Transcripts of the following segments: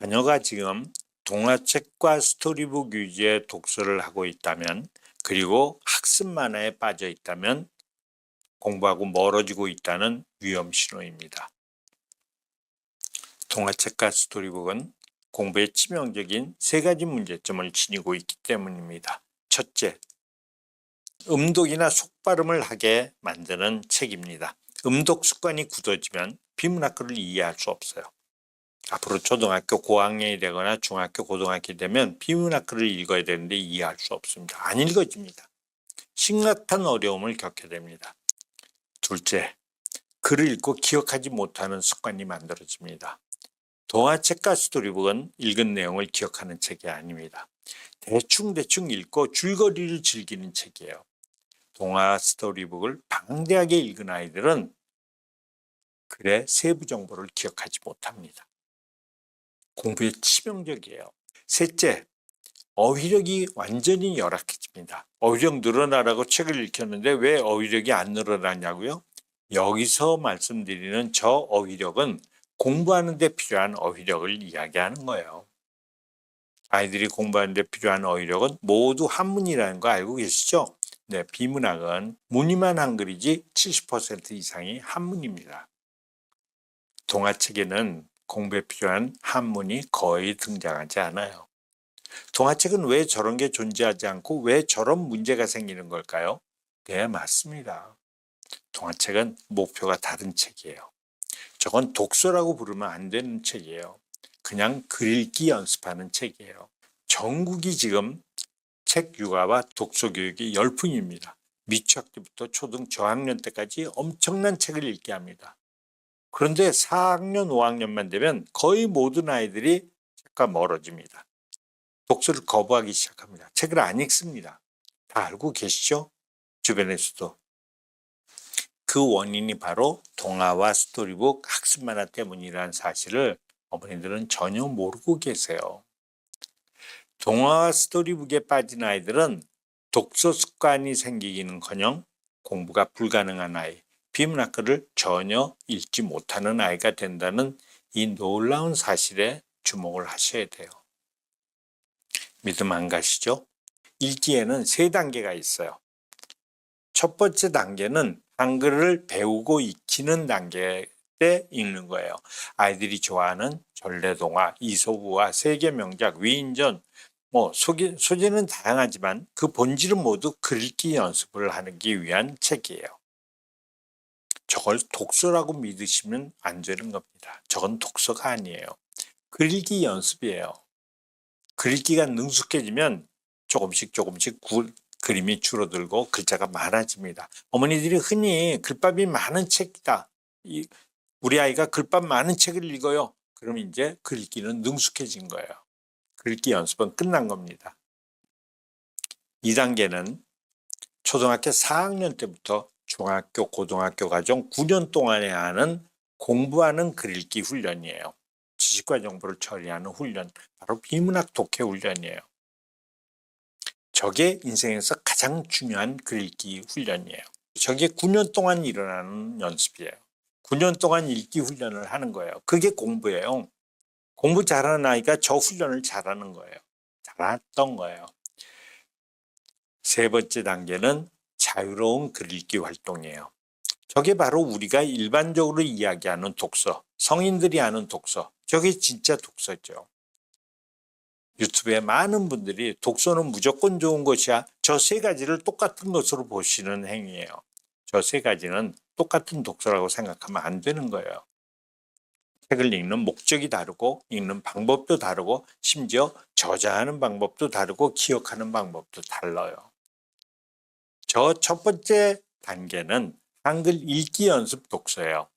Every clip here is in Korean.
자녀가 지금 동화책과 스토리북 위주의 독서를 하고 있다면, 그리고 학습 만화에 빠져 있다면 공부하고 멀어지고 있다는 위험 신호입니다. 동화책과 스토리북은 공부에 치명적인 3가지 문제점을 지니고 있기 때문입니다. 첫째, 음독이나 속발음을 하게 만드는 책입니다. 음독 습관이 굳어지면 비문학교를 이해할 수 없어요. 앞으로 초등학교 고학년이 되거나 중학교 고등학교 되면 비문학교를 읽어야 되는데 이해할 수 없습니다. 안 읽어집니다. 심각한 어려움을 겪게 됩니다. 둘째, 글을 읽고 기억하지 못하는 습관이 만들어집니다. 동화책과 스토리북은 읽은 내용을 기억하는 책이 아닙니다. 대충 읽고 줄거리를 즐기는 책이에요. 동화 스토리북을 방대하게 읽은 아이들은 글의 세부 정보를 기억하지 못합니다. 공부에 치명적이에요. 셋째, 어휘력이 완전히 열악해집니다. 어휘력 늘어나라고 책을 읽혔는데 왜 어휘력이 안 늘어나냐고요? 여기서 말씀드리는 저 어휘력은 공부하는 데 필요한 어휘력을 이야기하는 거예요. 아이들이 공부하는 데 필요한 어휘력은 모두 한문이라는 거 알고 계시죠? 네, 비문학은 무늬만 한글이지 70% 이상이 한문입니다. 동화책에는 공부에 필요한 한문이 거의 등장하지 않아요. 동화책은 왜 저런 게 존재하지 않고 왜 저런 문제가 생기는 걸까요? 네, 맞습니다. 동화책은 목표가 다른 책이에요. 저건 독서라고 부르면 안 되는 책이에요. 그냥 글 읽기 연습하는 책이에요. 전국이 지금 책 육아와 독서 교육이 열풍입니다. 미취학 때부터 초등 저학년 때까지 엄청난 책을 읽게 합니다. 그런데 4학년, 5학년만 되면 거의 모든 아이들이 책과 멀어집니다. 독서를 거부하기 시작합니다. 책을 안 읽습니다. 다 알고 계시죠? 주변에서도. 그 원인이 바로 동화와 스토리북 학습 만화 때문이라는 사실을 어머니들은 전혀 모르고 계세요. 동화와 스토리북에 빠진 아이들은 독서 습관이 생기기는커녕 공부가 불가능한 아이, 비문학교를 전혀 읽지 못하는 아이가 된다는 이 놀라운 사실에 주목을 하셔야 돼요. 믿음 안 가시죠? 읽기에는 3단계가 있어요. 첫 번째 단계는 한글을 배우고 익히는 단계 때 읽는 거예요. 아이들이 좋아하는 전래동화, 이솝우화, 세계명작, 위인전, 소재는 다양하지만 그 본질은 모두 글읽기 연습을 하기 위한 책이에요. 저걸 독서라고 믿으시면 안 되는 겁니다. 저건 독서가 아니에요. 글읽기 연습이에요. 글읽기가 능숙해지면 조금씩 그림이 줄어들고 글자가 많아집니다. 어머니들이 흔히 글밥이 많은 책이다. 우리 아이가 글밥 많은 책을 읽어요. 그럼 이제 글읽기는 능숙해진 거예요. 글읽기 연습은 끝난 겁니다. 2단계는 초등학교 4학년 때부터 중학교, 고등학교 과정 9년 동안에 하는 공부하는 글읽기 훈련이에요. 지식과 정보를 처리하는 훈련, 바로 비문학 독해 훈련이에요. 저게 인생에서 가장 중요한 글읽기 훈련이에요. 저게 9년 동안 일어나는 연습이에요. 9년 동안 읽기 훈련을 하는 거예요. 그게 공부예요. 공부 잘하는 아이가 저 훈련을 잘하는 거예요. 잘했던 거예요. 3번째 단계는 자유로운 글읽기 활동이에요. 저게 바로 우리가 일반적으로 이야기하는 독서, 성인들이 하는 독서, 저게 진짜 독서죠. 유튜브에 많은 분들이 독서는 무조건 좋은 것이야. 저 3가지를 똑같은 것으로 보시는 행위예요. 저 3가지는 똑같은 독서라고 생각하면 안 되는 거예요. 책을 읽는 목적이 다르고 읽는 방법도 다르고 심지어 저자하는 방법도 다르고 기억하는 방법도 달라요. 저 첫 번째 단계는 한글 읽기 연습 독서예요.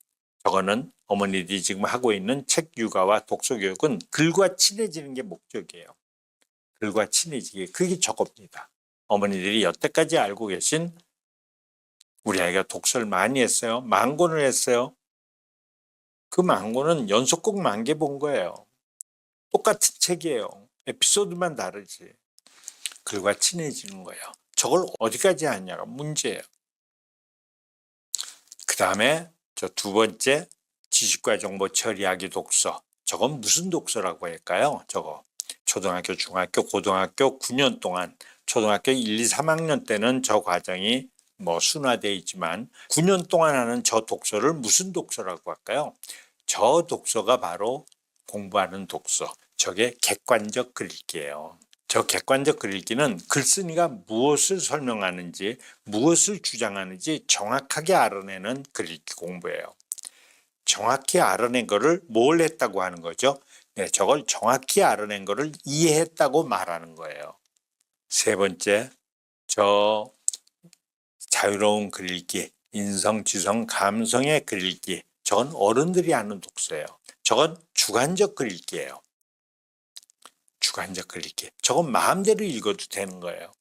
저거는 어머니들이 지금 하고 있는 책 육아와 독서 교육은 글과 친해지는 게 목적이에요. 글과 친해지기, 그게 저겁니다. 어머니들이 여태까지 알고 계신 우리 아이가 독서를 많이 했어요. 10,000권을 했어요. 그 10,000권은 연속곡 10,000개 본 거예요. 똑같은 책이에요. 에피소드만 다르지. 글과 친해지는 거예요. 저걸 어디까지 하냐가 문제예요. 그 다음에 저 2번째, 지식과 정보 처리하기 독서. 저건 무슨 독서라고 할까요? 저거 초등학교, 중학교, 고등학교 9년 동안 초등학교 1, 2, 3학년 때는 저 과정이 순화되어 있지만 9년 동안 하는 저 독서를 무슨 독서라고 할까요? 저 독서가 바로 공부하는 독서, 저게 객관적 글읽기예요. 저 객관적 글읽기는 글쓴이가 무엇을 설명하는지, 무엇을 주장하는지 정확하게 알아내는 글읽기 공부예요. 정확히 알아낸 거를 뭘 했다고 하는 거죠? 네, 저걸 정확히 알아낸 거를 이해했다고 말하는 거예요. 세 번째, 저 자유로운 글읽기, 인성, 지성, 감성의 글읽기. 저건 어른들이 하는 독서예요. 저건 주관적 글읽기예요. 주관적 글읽기. 저건 마음대로 읽어도 되는 거예요.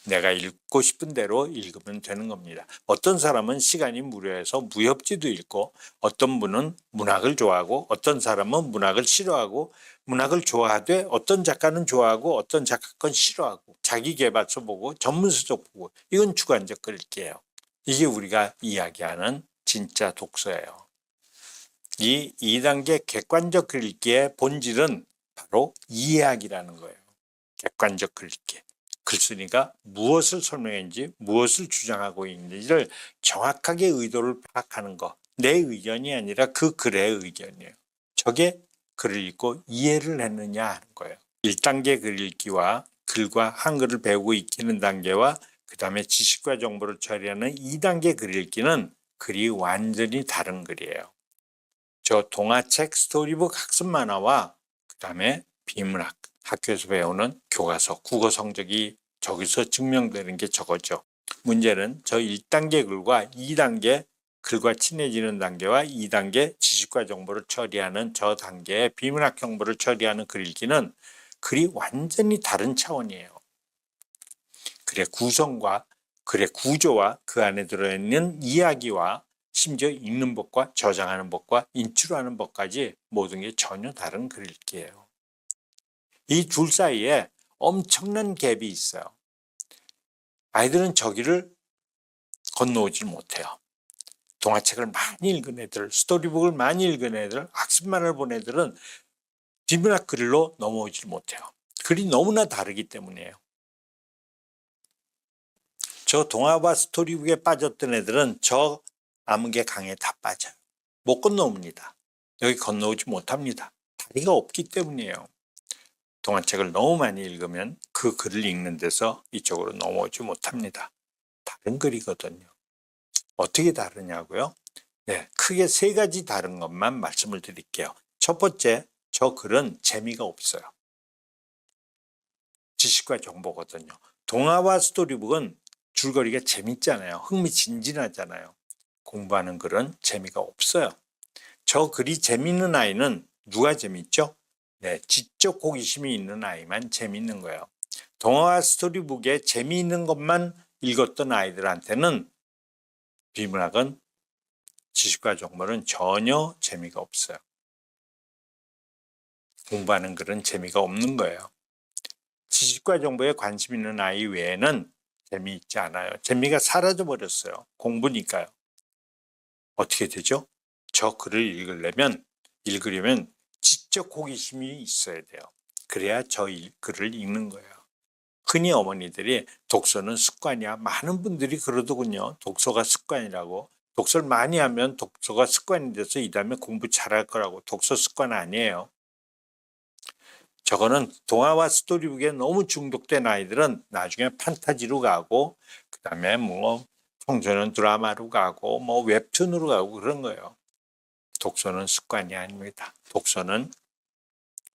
내가 읽고 싶은 대로 읽으면 되는 겁니다. 어떤 사람은 시간이 무료해서 무협지도 읽고, 어떤 분은 문학을 좋아하고, 어떤 사람은 문학을 싫어하고, 문학을 좋아하되 어떤 작가는 좋아하고 어떤 작가 건 싫어하고, 자기계발서 보고 전문서적 보고, 이건 주관적 글읽기예요. 이게 우리가 이야기하는 진짜 독서예요. 이 2단계 객관적 글읽기의 본질은 바로 이해하기라는 거예요. 객관적 글읽기. 글쓴이가 무엇을 설명했는지, 무엇을 주장하고 있는지를 정확하게 의도를 파악하는 것. 내 의견이 아니라 그 글의 의견이에요. 저게 글을 읽고 이해를 했느냐 하는 거예요. 1단계 글 읽기와 글과 한글을 배우고 익히는 단계와 그 다음에 지식과 정보를 처리하는 2단계 글 읽기는 글이 완전히 다른 글이에요. 저 동화책, 스토리북, 학습 만화와 그 다음에 비문학, 학교에서 배우는 교과서, 국어 성적이 저기서 증명되는 게 저거죠. 문제는 저 1단계 글과 2단계 글과 친해지는 단계와 2단계 지식과 정보를 처리하는 저 단계의 비문학 정보를 처리하는 글 읽기는 글이 완전히 다른 차원이에요. 글의 구성과 글의 구조와 그 안에 들어있는 이야기와 심지어 읽는 법과 저장하는 법과 인출하는 법까지 모든 게 전혀 다른 글 읽기예요. 이 둘 사이에 엄청난 갭이 있어요. 아이들은 저기를 건너오질 못해요. 동화책을 많이 읽은 애들, 스토리북을 많이 읽은 애들, 학습만을 본 애들은 비문학 글로 넘어오질 못해요. 글이 너무나 다르기 때문이에요. 저 동화와 스토리북에 빠졌던 애들은 저 암흑의 강에 다 빠져요. 못 건너옵니다. 여기 건너오지 못합니다. 다리가 없기 때문이에요. 동화책을 너무 많이 읽으면 그 글을 읽는 데서 이쪽으로 넘어오지 못합니다. 다른 글이거든요. 어떻게 다르냐고요? 네, 크게 세 가지 다른 것만 말씀을 드릴게요. 첫 번째, 저 글은 재미가 없어요. 지식과 정보거든요. 동화와 스토리북은 줄거리가 재밌잖아요. 흥미진진하잖아요. 공부하는 글은 재미가 없어요. 저 글이 재밌는 아이는 누가 재밌죠? 네, 지적 호기심이 있는 아이만 재밌는 거예요. 동화와 스토리북에 재미있는 것만 읽었던 아이들한테는 비문학은 지식과 정보는 전혀 재미가 없어요. 공부하는 글은 재미가 없는 거예요. 지식과 정보에 관심 있는 아이 외에는 재미있지 않아요. 재미가 사라져 버렸어요. 공부니까요. 어떻게 되죠? 저 글을 읽으려면 지적 호기심이 있어야 돼요. 그래야 저 글을 읽는 거예요. 흔히 어머니들이 독서는 습관이야. 많은 분들이 그러더군요. 독서가 습관이라고. 독서를 많이 하면 독서가 습관이 돼서 이 다음에 공부 잘할 거라고. 독서 습관 아니에요. 저거는 동화와 스토리북에 너무 중독된 아이들은 나중에 판타지로 가고, 그 다음에 청소년 드라마로 가고, 웹툰으로 가고 그런 거예요. 독서는 습관이 아닙니다. 독서는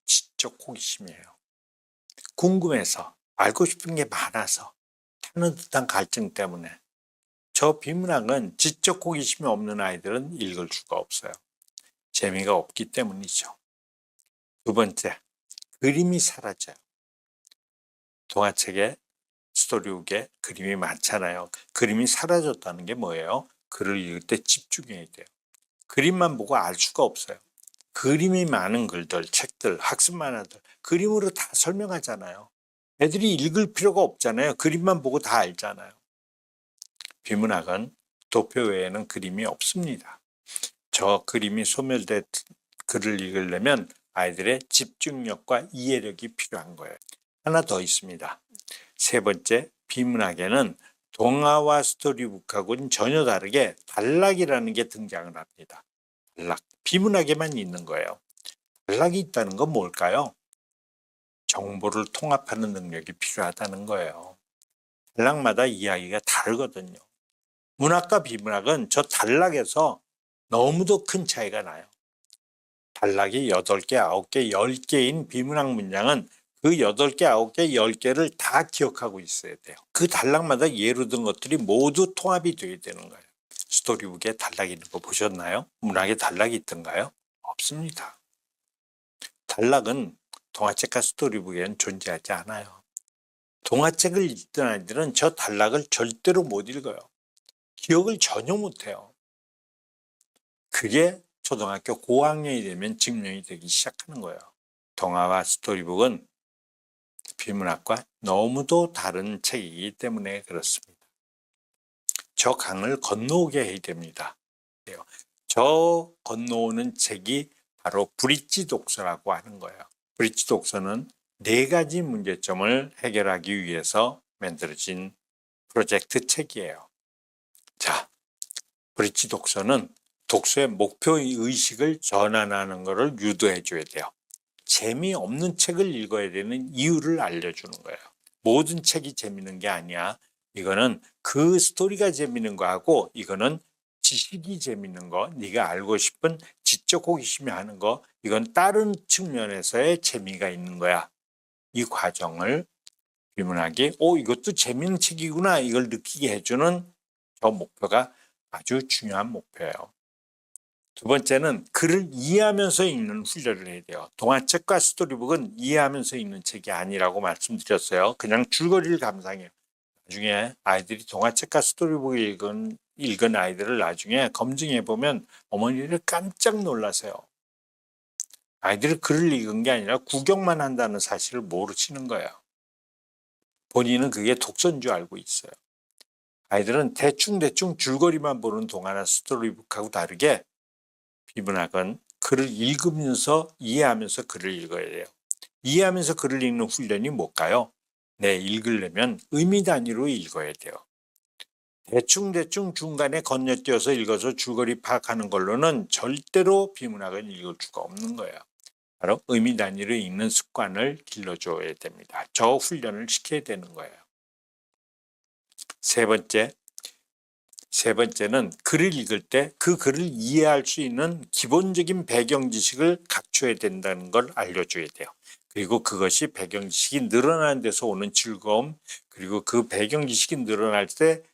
지적 호기심이에요. 궁금해서, 알고 싶은 게 많아서, 타는 듯한 갈증 때문에. 저 비문학은 지적 호기심이 없는 아이들은 읽을 수가 없어요. 재미가 없기 때문이죠. 두 번째, 그림이 사라져요. 동화책에 스토리북에 그림이 많잖아요. 그림이 사라졌다는 게 뭐예요? 글을 읽을 때 집중해야 돼요. 그림만 보고 알 수가 없어요. 그림이 많은 글들, 책들, 학습 만화들 그림으로 다 설명하잖아요. 애들이 읽을 필요가 없잖아요. 그림만 보고 다 알잖아요. 비문학은 도표 외에는 그림이 없습니다. 저 그림이 소멸된 글을 읽으려면 아이들의 집중력과 이해력이 필요한 거예요. 하나 더 있습니다. 세 번째, 비문학에는 동화와 스토리북하고는 전혀 다르게 단락이라는 게 등장을 합니다. 단락, 비문학에만 있는 거예요. 단락이 있다는 건 뭘까요? 정보를 통합하는 능력이 필요하다는 거예요. 단락마다 이야기가 다르거든요. 문학과 비문학은 저 단락에서 너무도 큰 차이가 나요. 단락이 8개, 9개, 10개인 비문학 문장은 그 8개, 9개, 10개를 다 기억하고 있어야 돼요. 그 단락마다 예로 든 것들이 모두 통합이 돼야 되는 거예요. 스토리북에 단락이 있는 거 보셨나요? 문학에 단락이 있던가요? 없습니다. 단락은 동화책과 스토리북에는 존재하지 않아요. 동화책을 읽던 아이들은 저 단락을 절대로 못 읽어요. 기억을 전혀 못해요. 그게 초등학교 고학년이 되면 증명이 되기 시작하는 거예요. 동화와 스토리북은 비문학과 너무도 다른 책이기 때문에 그렇습니다. 저 강을 건너오게 해야 됩니다. 저 건너오는 책이 바로 브릿지 독서라고 하는 거예요. 브릿지 독서는 4가지 문제점을 해결하기 위해서 만들어진 프로젝트 책이에요. 자, 브릿지 독서는 독서의 목표 의식을 전환하는 것을 유도해 줘야 돼요. 재미없는 책을 읽어야 되는 이유를 알려주는 거예요. 모든 책이 재밌는 게 아니야. 이거는 그 스토리가 재밌는 거하고 이거는 지식이 재밌는 거, 네가 알고 싶은 지적 호기심이 하는 거, 이건 다른 측면에서의 재미가 있는 거야. 이 과정을 비문학이 이것도 재밌는 책이구나 이걸 느끼게 해주는 저 목표가 아주 중요한 목표예요. 두 번째는 글을 이해하면서 읽는 훈련을 해야 돼요. 동화책과 스토리북은 이해하면서 읽는 책이 아니라고 말씀드렸어요. 그냥 줄거리를 감상해요. 나중에 아이들이 동화책과 스토리북을 읽은 아이들을 나중에 검증해 보면 어머니를 깜짝 놀라세요. 아이들이 글을 읽은 게 아니라 구경만 한다는 사실을 모르시는 거예요. 본인은 그게 독서인 줄 알고 있어요. 아이들은 대충 줄거리만 보는 동화나 스토리북하고 다르게 비문학은 글을 읽으면서 이해하면서 글을 읽어야 돼요. 이해하면서 글을 읽는 훈련이 뭘까요? 읽으려면 의미 단위로 읽어야 돼요. 대충 중간에 건너뛰어서 읽어서 줄거리 파악하는 걸로는 절대로 비문학은 읽을 수가 없는 거예요. 바로 의미 단위로 읽는 습관을 길러줘야 됩니다. 저 훈련을 시켜야 되는 거예요. 세 번째는 글을 읽을 때 그 글을 이해할 수 있는 기본적인 배경 지식을 갖춰야 된다는 걸 알려줘야 돼요. 그리고 그것이 배경 지식이 늘어나는 데서 오는 즐거움, 그리고 그 배경 지식이 늘어날 때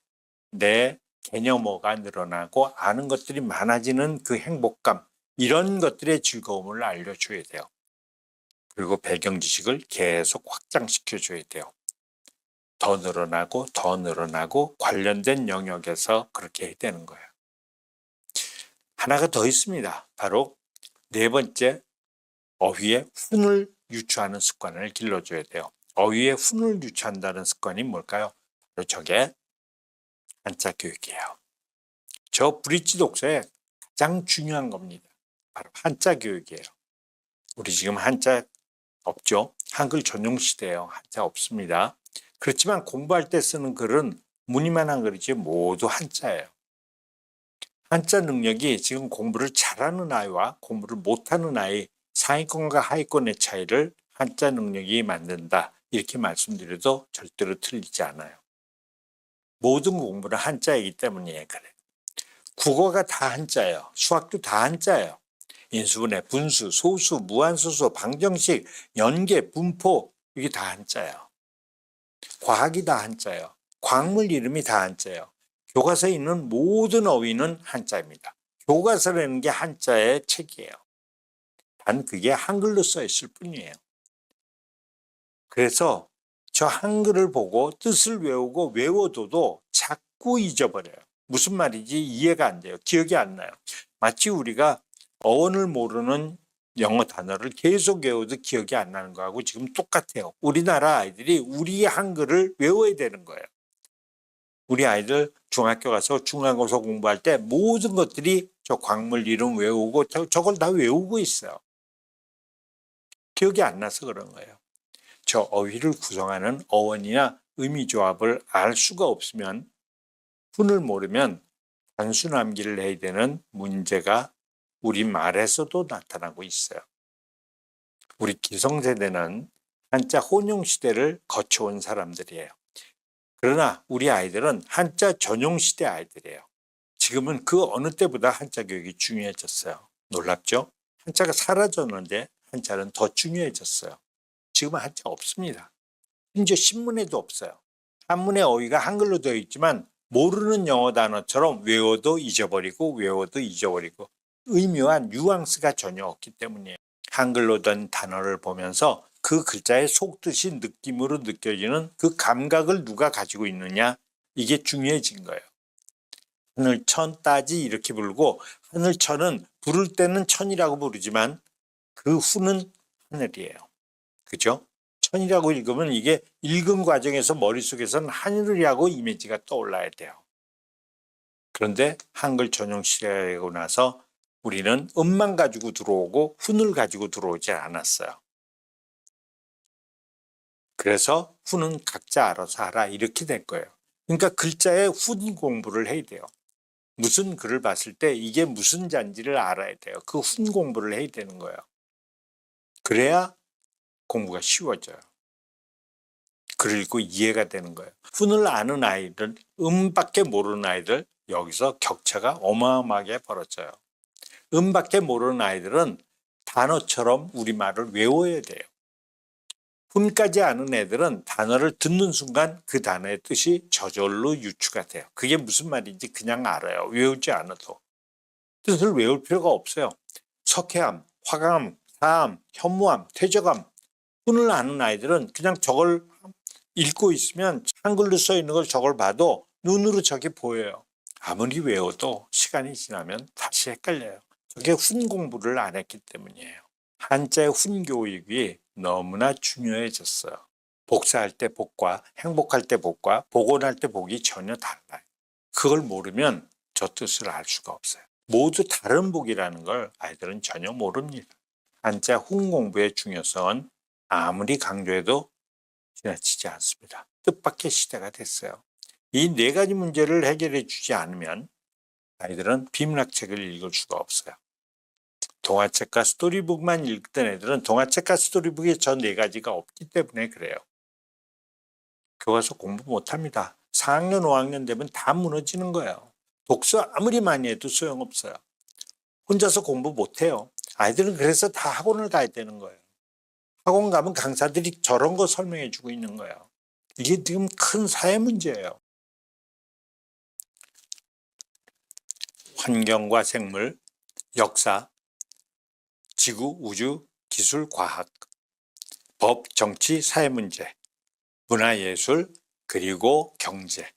내 개념어가 늘어나고 아는 것들이 많아지는 그 행복감, 이런 것들의 즐거움을 알려줘야 돼요. 그리고 배경 지식을 계속 확장시켜줘야 돼요. 더 늘어나고 관련된 영역에서 그렇게 해야 되는 거예요. 하나가 더 있습니다. 바로 4번째, 어휘에 훈을 유추하는 습관을 길러줘야 돼요. 어휘에 훈을 유추한다는 습관이 뭘까요? 바로 저게 한자 교육이에요. 저 브릿지 독서에 가장 중요한 겁니다. 바로 한자 교육이에요. 우리 지금 한자 없죠? 한글 전용 시대예요. 한자 없습니다. 그렇지만 공부할 때 쓰는 글은 무늬만 한 글이지 모두 한자예요. 한자 능력이 지금 공부를 잘하는 아이와 공부를 못하는 아이, 상위권과 하위권의 차이를 한자 능력이 만든다. 이렇게 말씀드려도 절대로 틀리지 않아요. 모든 공부는 한자이기 때문에 그래요. 국어가 다 한자예요. 수학도 다 한자예요. 인수분해, 분수, 소수, 무한소수, 방정식, 연계, 분포, 이게 다 한자예요. 과학이 다 한자예요. 광물 이름이 다 한자예요. 교과서에 있는 모든 어휘는 한자입니다. 교과서라는 게 한자의 책이에요. 단 그게 한글로 써 있을 뿐이에요. 그래서 저 한글을 보고 뜻을 외우고 외워둬도 자꾸 잊어버려요. 무슨 말인지 이해가 안 돼요. 기억이 안 나요. 마치 우리가 어원을 모르는 영어 단어를 계속 외워도 기억이 안 나는 거하고 지금 똑같아요. 우리나라 아이들이 우리 한글을 외워야 되는 거예요. 우리 아이들 중학교 가서 중간고사 공부할 때 모든 것들이 저 광물 이름 외우고 저걸 다 외우고 있어요. 기억이 안 나서 그런 거예요. 저 어휘를 구성하는 어원이나 의미조합을 알 수가 없으면, 훈을 모르면 단순 암기를 해야 되는 문제가 우리말에서도 나타나고 있어요. 우리 기성세대는 한자 혼용 시대를 거쳐온 사람들이에요. 그러나 우리 아이들은 한자 전용 시대 아이들이에요. 지금은 그 어느 때보다 한자 교육이 중요해졌어요. 놀랍죠? 한자가 사라졌는데 한자는 더 중요해졌어요. 지금은 한자 없습니다. 심지어 신문에도 없어요. 한문의 어휘가 한글로 되어 있지만 모르는 영어 단어처럼 외워도 잊어버리고 의미와 뉘앙스가 전혀 없기 때문이에요. 한글로 된 단어를 보면서 그 글자의 속뜻이 느낌으로 느껴지는 그 감각을 누가 가지고 있느냐, 이게 중요해진 거예요. 하늘천 따지 이렇게 부르고, 하늘천은 부를 때는 천이라고 부르지만 그 후는 하늘이에요. 그죠? 천이라고 읽으면 이게 읽은 과정에서 머릿속에서는 하늘이라고 이미지가 떠올라야 돼요. 그런데 한글 전용 시대가 되고 나서 우리는 음만 가지고 들어오고 훈을 가지고 들어오지 않았어요. 그래서 훈은 각자 알아서 하라 이렇게 된 거예요. 그러니까 글자의 훈 공부를 해야 돼요. 무슨 글을 봤을 때 이게 무슨 잔지를 알아야 돼요. 그 훈 공부를 해야 되는 거예요. 그래야 공부가 쉬워져요. 글을 읽고 이해가 되는 거예요. 훈을 아는 아이들, 음밖에 모르는 아이들, 여기서 격차가 어마어마하게 벌어져요. 음밖에 모르는 아이들은 단어처럼 우리말을 외워야 돼요. 훈까지 아는 애들은 단어를 듣는 순간 그 단어의 뜻이 저절로 유추가 돼요. 그게 무슨 말인지 그냥 알아요. 외우지 않아도. 뜻을 외울 필요가 없어요. 석회암, 화감, 사암, 현무암, 퇴적암. 훈을 아는 아이들은 그냥 저걸 읽고 있으면 한글로 써 있는 걸 저걸 봐도 눈으로 저게 보여요. 아무리 외워도 시간이 지나면 다시 헷갈려요. 저게 훈 공부를 안 했기 때문이에요. 한자의 훈 교육이 너무나 중요해졌어요. 복사할 때 복과 행복할 때 복과 복원할 때 복이 전혀 달라요. 그걸 모르면 저 뜻을 알 수가 없어요. 모두 다른 복이라는 걸 아이들은 전혀 모릅니다. 한자 훈 공부의 중요성은 아무리 강조해도 지나치지 않습니다. 뜻밖의 시대가 됐어요. 이 네 가지 문제를 해결해 주지 않으면 아이들은 비문학책을 읽을 수가 없어요. 동화책과 스토리북만 읽던 애들은 동화책과 스토리북에 저 네 가지가 없기 때문에 그래요. 교과서 공부 못합니다. 4학년, 5학년 되면 다 무너지는 거예요. 독서 아무리 많이 해도 소용없어요. 혼자서 공부 못해요. 아이들은 그래서 다 학원을 가야 되는 거예요. 학원 가면 강사들이 저런 거 설명해 주고 있는 거예요. 이게 지금 큰 사회 문제예요. 환경과 생물, 역사, 지구, 우주, 기술, 과학, 법, 정치, 사회 문제, 문화예술, 그리고 경제.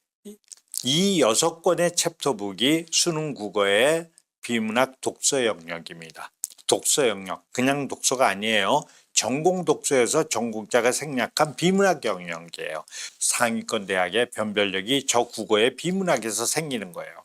이 6권의 챕터북이 수능 국어의 비문학 독서 영역입니다. 독서 영역, 그냥 독서가 아니에요. 전공 독서에서 전공자가 생략한 비문학 영역이에요. 상위권 대학의 변별력이 저 국어의 비문학에서 생기는 거예요.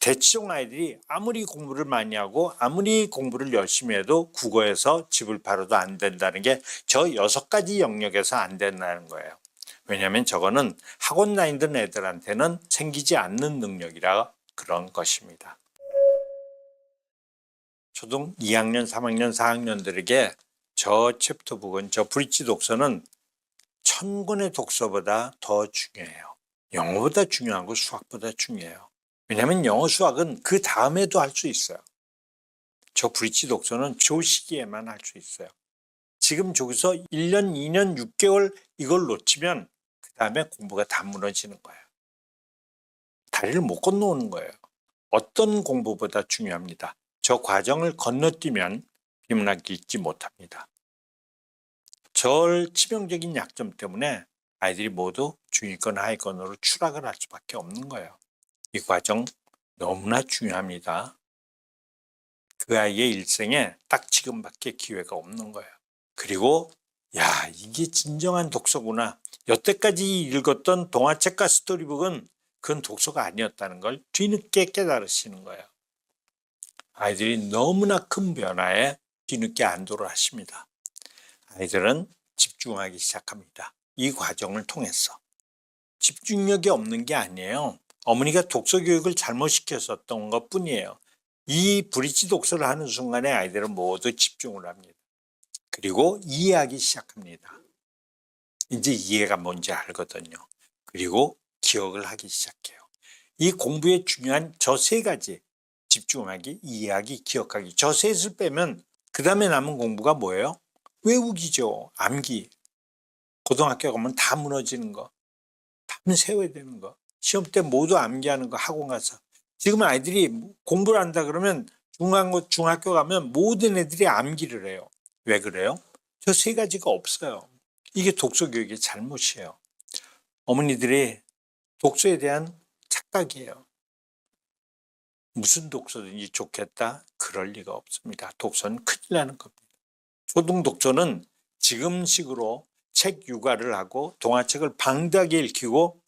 대치동 아이들이 아무리 공부를 많이 하고 아무리 공부를 열심히 해도 국어에서 집을 팔아도 안 된다는 게 저 6가지 영역에서 안 된다는 거예요. 왜냐하면 저거는 학원 다니던 애들한테는 생기지 않는 능력이라 그런 것입니다. 초등 2학년, 3학년, 4학년들에게 저 챕터북은, 저 브릿지 독서는 1000권의 독서보다 더 중요해요. 영어보다 중요하고 수학보다 중요해요. 왜냐하면 영어, 수학은 그 다음에도 할 수 있어요. 저 브릿지 독서는 저 시기에만 할 수 있어요. 지금 저기서 1년, 2년, 6개월 이걸 놓치면 그 다음에 공부가 다 무너지는 거예요. 다리를 못 건너오는 거예요. 어떤 공부보다 중요합니다. 저 과정을 건너뛰면 비문학 읽지 못합니다. 저 치명적인 약점 때문에 아이들이 모두 중위권, 하위권으로 추락을 할 수밖에 없는 거예요. 이 과정 너무나 중요합니다. 그 아이의 일생에 딱 지금밖에 기회가 없는 거예요. 그리고 이게 진정한 독서구나. 여태까지 읽었던 동화책과 스토리북은 그건 독서가 아니었다는 걸 뒤늦게 깨달으시는 거예요. 아이들이 너무나 큰 변화에 뒤늦게 안도를 하십니다. 아이들은 집중하기 시작합니다. 이 과정을 통해서. 집중력이 없는 게 아니에요. 어머니가 독서 교육을 잘못 시켰었던 것 뿐이에요. 이 브릿지 독서를 하는 순간에 아이들은 모두 집중을 합니다. 그리고 이해하기 시작합니다. 이제 이해가 뭔지 알거든요. 그리고 기억을 하기 시작해요. 이 공부에 중요한 저 세 가지, 집중하기, 이해하기, 기억하기. 저 셋을 빼면 그 다음에 남은 공부가 뭐예요? 외우기죠. 암기. 고등학교 가면 다 무너지는 거. 밤새워야 되는 거. 시험 때 모두 암기하는 거 학원 가서. 지금 아이들이 공부를 한다 그러면 중학교 가면 모든 애들이 암기를 해요. 왜 그래요? 저 세 가지가 없어요. 이게 독서 교육의 잘못이에요. 어머니들이 독서에 대한 착각이에요. 무슨 독서든지 좋겠다? 그럴 리가 없습니다. 독서는 큰일 나는 겁니다. 초등 독서는 지금식으로 책 육아를 하고 동화책을 방대하게 읽히고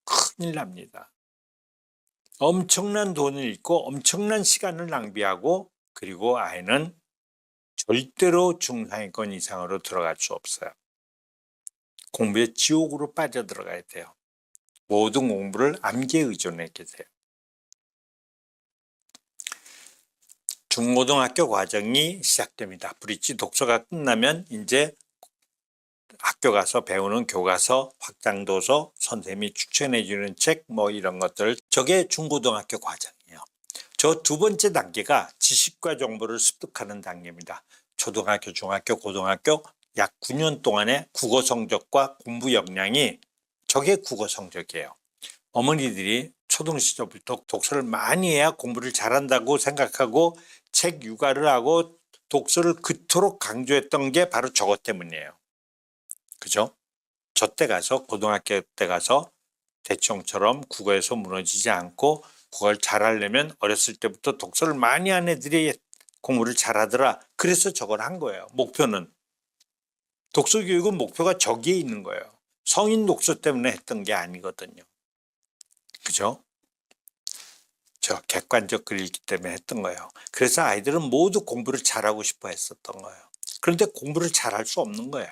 큰일 납니다. 엄청난 돈을 잃고 엄청난 시간을 낭비하고 그리고 아이는 절대로 중상위권 이상으로 들어갈 수 없어요. 공부의 지옥으로 빠져들어가야 돼요. 모든 공부를 암기에 의존하게 돼요. 중고등학교 과정이 시작됩니다. 브릿지 독서가 끝나면 이제 학교 가서 배우는 교과서, 확장도서, 선생님이 추천해주는 책 뭐 이런 것들, 저게 중고등학교 과정이에요. 저 두 번째 단계가 지식과 정보를 습득하는 단계입니다. 초등학교, 중학교, 고등학교 약 9년 동안의 국어 성적과 공부 역량이 저게 국어 성적이에요. 어머니들이 초등 시절부터 독서를 많이 해야 공부를 잘한다고 생각하고 책 육아를 하고 독서를 그토록 강조했던 게 바로 저것 때문이에요. 그죠? 저 때 가서 고등학교 때 가서 대청처럼 국어에서 무너지지 않고 국어를 잘하려면 어렸을 때부터 독서를 많이 한 애들이 공부를 잘하더라. 그래서 저걸 한 거예요. 목표는. 독서 교육은 목표가 저기에 있는 거예요. 성인 독서 때문에 했던 게 아니거든요. 그죠? 저 객관적 글읽기 때문에 했던 거예요. 그래서 아이들은 모두 공부를 잘하고 싶어 했었던 거예요. 그런데 공부를 잘할 수 없는 거예요.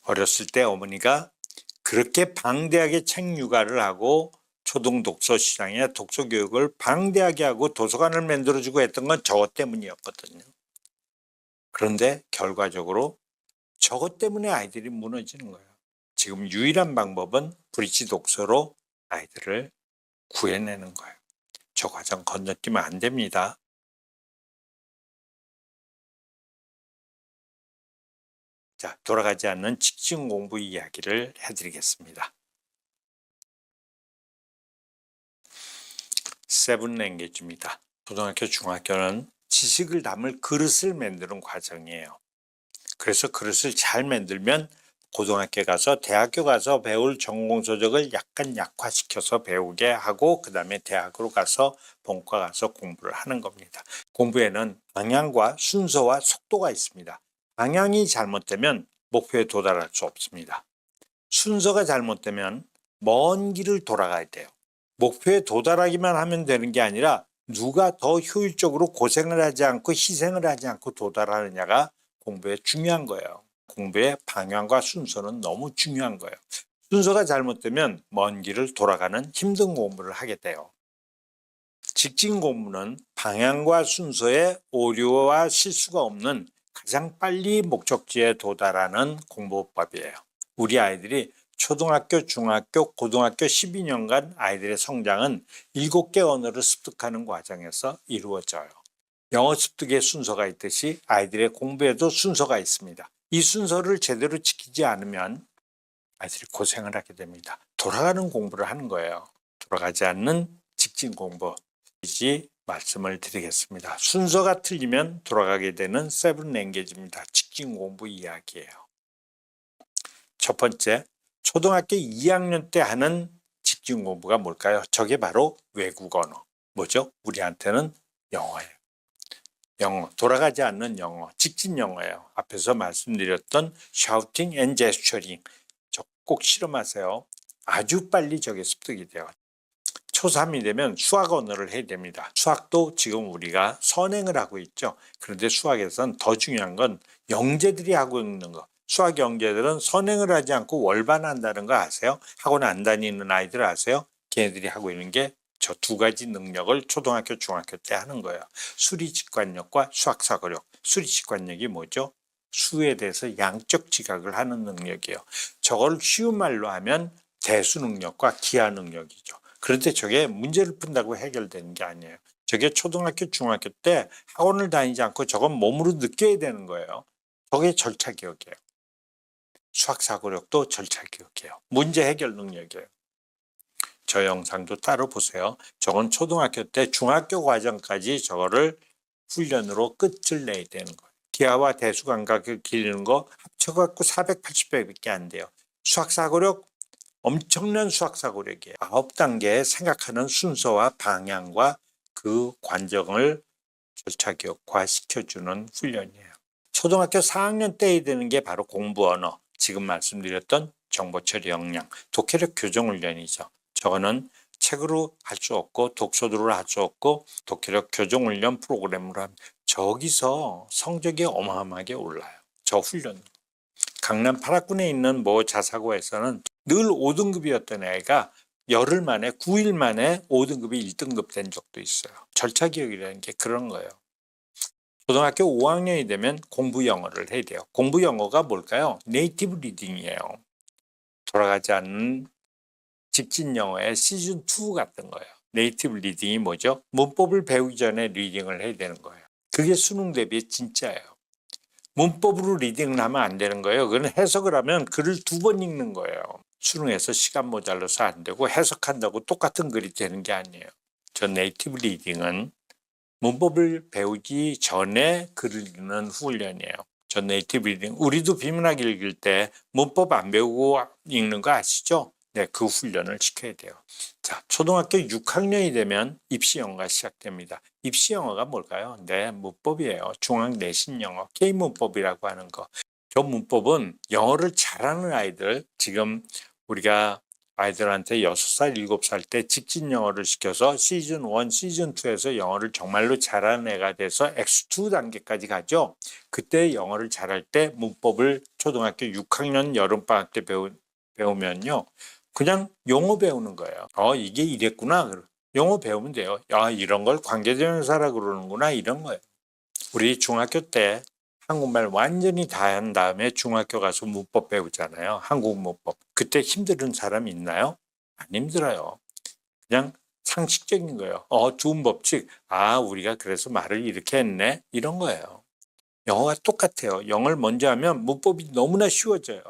어렸을 때 어머니가 그렇게 방대하게 책 육아를 하고 초등 독서 시장에 독서 교육을 방대하게 하고 도서관을 만들어주고 했던 건 저것 때문이었거든요. 그런데 결과적으로 저것 때문에 아이들이 무너지는 거예요. 지금 유일한 방법은 브릿지 독서로 아이들을 구해내는 거예요. 저 과정 건너뛰면 안 됩니다. 자, 돌아가지 않는 직진 공부 이야기를 해드리겠습니다. 세븐 랭귀지입니다. 고등학교, 중학교는 지식을 담을 그릇을 만드는 과정이에요. 그래서 그릇을 잘 만들면 고등학교 가서 대학교 가서 배울 전공서적을 약간 약화시켜서 배우게 하고 그 다음에 대학으로 가서 본과 가서 공부를 하는 겁니다. 공부에는 방향과 순서와 속도가 있습니다. 방향이 잘못되면 목표에 도달할 수 없습니다. 순서가 잘못되면 먼 길을 돌아가야 돼요. 목표에 도달하기만 하면 되는 게 아니라 누가 더 효율적으로 고생을 하지 않고 희생을 하지 않고 도달하느냐가 공부에 중요한 거예요. 공부의 방향과 순서는 너무 중요한 거예요. 순서가 잘못되면 먼 길을 돌아가는 힘든 공부를 하게 돼요. 직진 공부는 방향과 순서에 오류와 실수가 없는 가장 빨리 목적지에 도달하는 공부법이에요. 우리 아이들이 초등학교, 중학교, 고등학교 12년간 아이들의 성장은 7개 언어를 습득하는 과정에서 이루어져요. 영어 습득의 순서가 있듯이 아이들의 공부에도 순서가 있습니다. 이 순서를 제대로 지키지 않으면 아이들이 고생을 하게 됩니다. 돌아가는 공부를 하는 거예요. 돌아가지 않는 직진 공부. 이지 말씀을 드리겠습니다. 순서가 틀리면 돌아가게 되는 세븐 랭귀지입니다. 직진 공부 이야기예요. 첫 번째, 초등학교 2학년 때 하는 직진 공부가 뭘까요? 저게 바로 외국 언어. 뭐죠? 우리한테는 영어예요. 영어, 돌아가지 않는 영어, 직진 영어예요. 앞에서 말씀드렸던 shouting and gesturing. 저 꼭 실험하세요. 아주 빨리 저게 습득이 돼요. 초3이 되면 수학 언어를 해야 됩니다. 수학도 지금 우리가 선행을 하고 있죠. 그런데 수학에서는 더 중요한 건 영재들이 하고 있는 거. 수학 영재들은 선행을 하지 않고 월반한다는 거 아세요? 학원 안 다니는 아이들 아세요? 걔네들이 하고 있는 게 저 두 가지 능력을 초등학교, 중학교 때 하는 거예요. 수리 직관력과 수학 사고력. 수리 직관력이 뭐죠? 수에 대해서 양적 지각을 하는 능력이에요. 저걸 쉬운 말로 하면 대수 능력과 기하 능력이죠. 그런데 저게 문제를 푼다고 해결되는 게 아니에요. 저게 초등학교, 중학교 때 학원을 다니지 않고 저건 몸으로 느껴야 되는 거예요. 저게 절차 기억이에요. 수학 사고력도 절차 기억이에요. 문제 해결 능력이에요. 저 영상도 따로 보세요. 저건 초등학교 때 중학교 과정까지 저거를 훈련으로 끝을 내야 되는 거예요. 기하와 대수 감각을 기르는 거 합쳐갖고 480배밖에 안 돼요. 수학 사고력 엄청난 수학 사고력이에요. 9단계의 생각하는 순서와 방향과 그 관정을 절차 기억화 시켜주는 훈련이에요. 초등학교 4학년 때 해야 되는 게 바로 공부 언어, 지금 말씀드렸던 정보 처리 역량, 독해력 교정 훈련이죠. 저거는 책으로 할 수 없고 독서로 할 수 없고 독해력 교정 훈련 프로그램으로 하면 저기서 성적이 어마어마하게 올라요. 저 훈련. 강남 8학군에 있는 모 자사고에서는 늘 5등급이었던 애가 열흘 만에 9일 만에 5등급이 1등급 된 적도 있어요. 절차 기억이라는 게 그런 거예요. 고등학교 5학년이 되면 공부 영어를 해야 돼요. 공부 영어가 뭘까요? 네이티브 리딩이에요. 돌아가지 않는 직진 영어의 시즌 2 같은 거예요. 네이티브 리딩이 뭐죠? 문법을 배우기 전에 리딩을 해야 되는 거예요. 그게 수능 대비 진짜예요. 문법으로 리딩을 하면 안 되는 거예요. 그건 해석을 하면 글을 2번 읽는 거예요. 수능에서 시간 모자라서 안 되고 해석한다고 똑같은 글이 되는 게 아니에요. 저 네이티브 리딩은 문법을 배우기 전에 글을 읽는 훈련이에요. 저 네이티브 리딩, 우리도 비문학 읽을 때 문법 안 배우고 읽는 거 아시죠? 네, 그 훈련을 시켜야 돼요. 자, 초등학교 6학년이 되면 입시 영어가 시작됩니다. 입시 영어가 뭘까요? 네, 문법이에요. 중앙 내신 영어, K문법이라고 하는 거. 저 문법은 영어를 잘하는 아이들, 지금 우리가 아이들한테 6살, 7살 때 직진 영어를 시켜서 시즌 1, 시즌 2에서 영어를 정말로 잘하는 애가 돼서 X2 단계까지 가죠. 그때 영어를 잘할 때 문법을 초등학교 6학년 여름방학 때 배우면요. 그냥 영어 배우는 거예요. 이게 이랬구나. 영어 배우면 돼요. 이런 걸 관계대명사라 그러는구나. 이런 거예요. 우리 중학교 때 한국말 완전히 다 한 다음에 중학교 가서 문법 배우잖아요. 한국 문법. 그때 힘든 사람 있나요? 안 힘들어요. 그냥 상식적인 거예요. 좋은 법칙. 우리가 그래서 말을 이렇게 했네. 이런 거예요. 영어가 똑같아요. 영어를 먼저 하면 문법이 너무나 쉬워져요.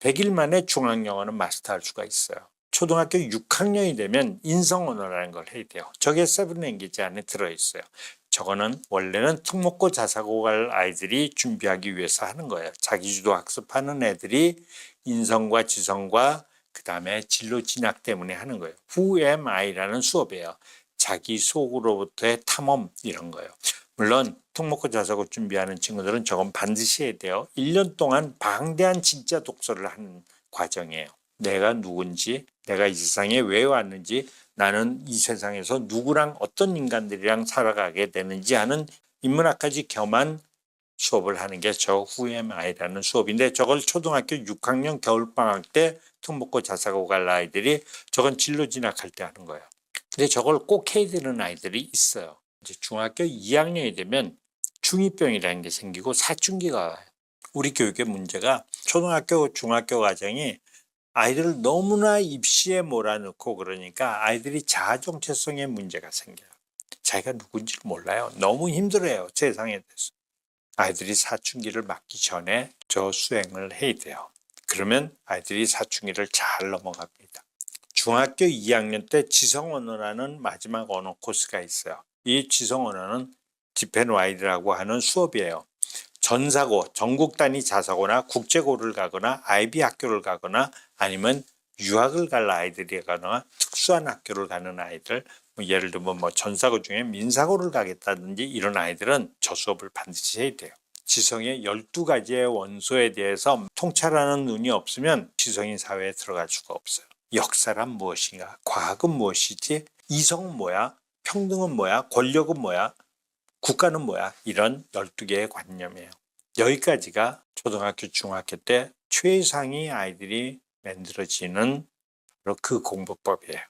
100일 만에 중앙영어는 마스터할 수가 있어요. 초등학교 6학년이 되면 인성언어라는 걸 해야 돼요. 저게 세븐랭귀지 안에 들어있어요. 저거는 원래는 특목고 자사고 갈 아이들이 준비하기 위해서 하는 거예요. 자기주도 학습하는 애들이 인성과 지성과 그 다음에 진로 진학 때문에 하는 거예요. Who am I라는 수업이에요. 자기 속으로부터의 탐험 이런 거예요. 물론 특목고 자사고 준비하는 친구들은 저건 반드시 해야 돼요. 1년 동안 방대한 진짜 독서를 하는 과정이에요. 내가 누군지, 내가 이 세상에 왜 왔는지, 나는 이 세상에서 누구랑 어떤 인간들이랑 살아가게 되는지 하는 인문학까지 겸한 수업을 하는 게 저 후엠아이라는 수업인데 저걸 초등학교 6학년 겨울방학 때 특목고 자사고 갈 아이들이 저건 진로 진학할 때 하는 거예요. 근데 저걸 꼭 해야 되는 아이들이 있어요. 이제 중학교 2학년이 되면 중2병이라는 게 생기고 사춘기가 와요. 우리 교육의 문제가 초등학교, 중학교 과정이 아이들을 너무나 입시에 몰아넣고 그러니까 아이들이 자아 정체성에 문제가 생겨요. 자기가 누군지를 몰라요. 너무 힘들어요. 세상에 대해서. 아이들이 사춘기를 맞기 전에 저 수행을 해야 돼요. 그러면 아이들이 사춘기를 잘 넘어갑니다. 중학교 2학년 때 지성언어라는 마지막 언어 코스가 있어요. 이 지성언어는 디펜와이드라고 하는 수업이에요. 전사고, 전국 단위 자사고나 국제고를 가거나 IB 학교를 가거나 아니면 유학을 갈 아이들이 가거나 특수한 학교를 가는 아이들, 예를 들면 전사고 중에 민사고를 가겠다든지 이런 아이들은 저 수업을 반드시 해야 돼요. 지성의 12가지의 원소에 대해서 통찰하는 눈이 없으면 지성인 사회에 들어갈 수가 없어요. 역사란 무엇인가? 과학은 무엇이지? 이성은 뭐야? 평등은 뭐야? 권력은 뭐야? 국가는 뭐야? 이런 12개의 관념이에요. 여기까지가 초등학교, 중학교 때 최상위 아이들이 만들어지는 바로 그 공부법이에요.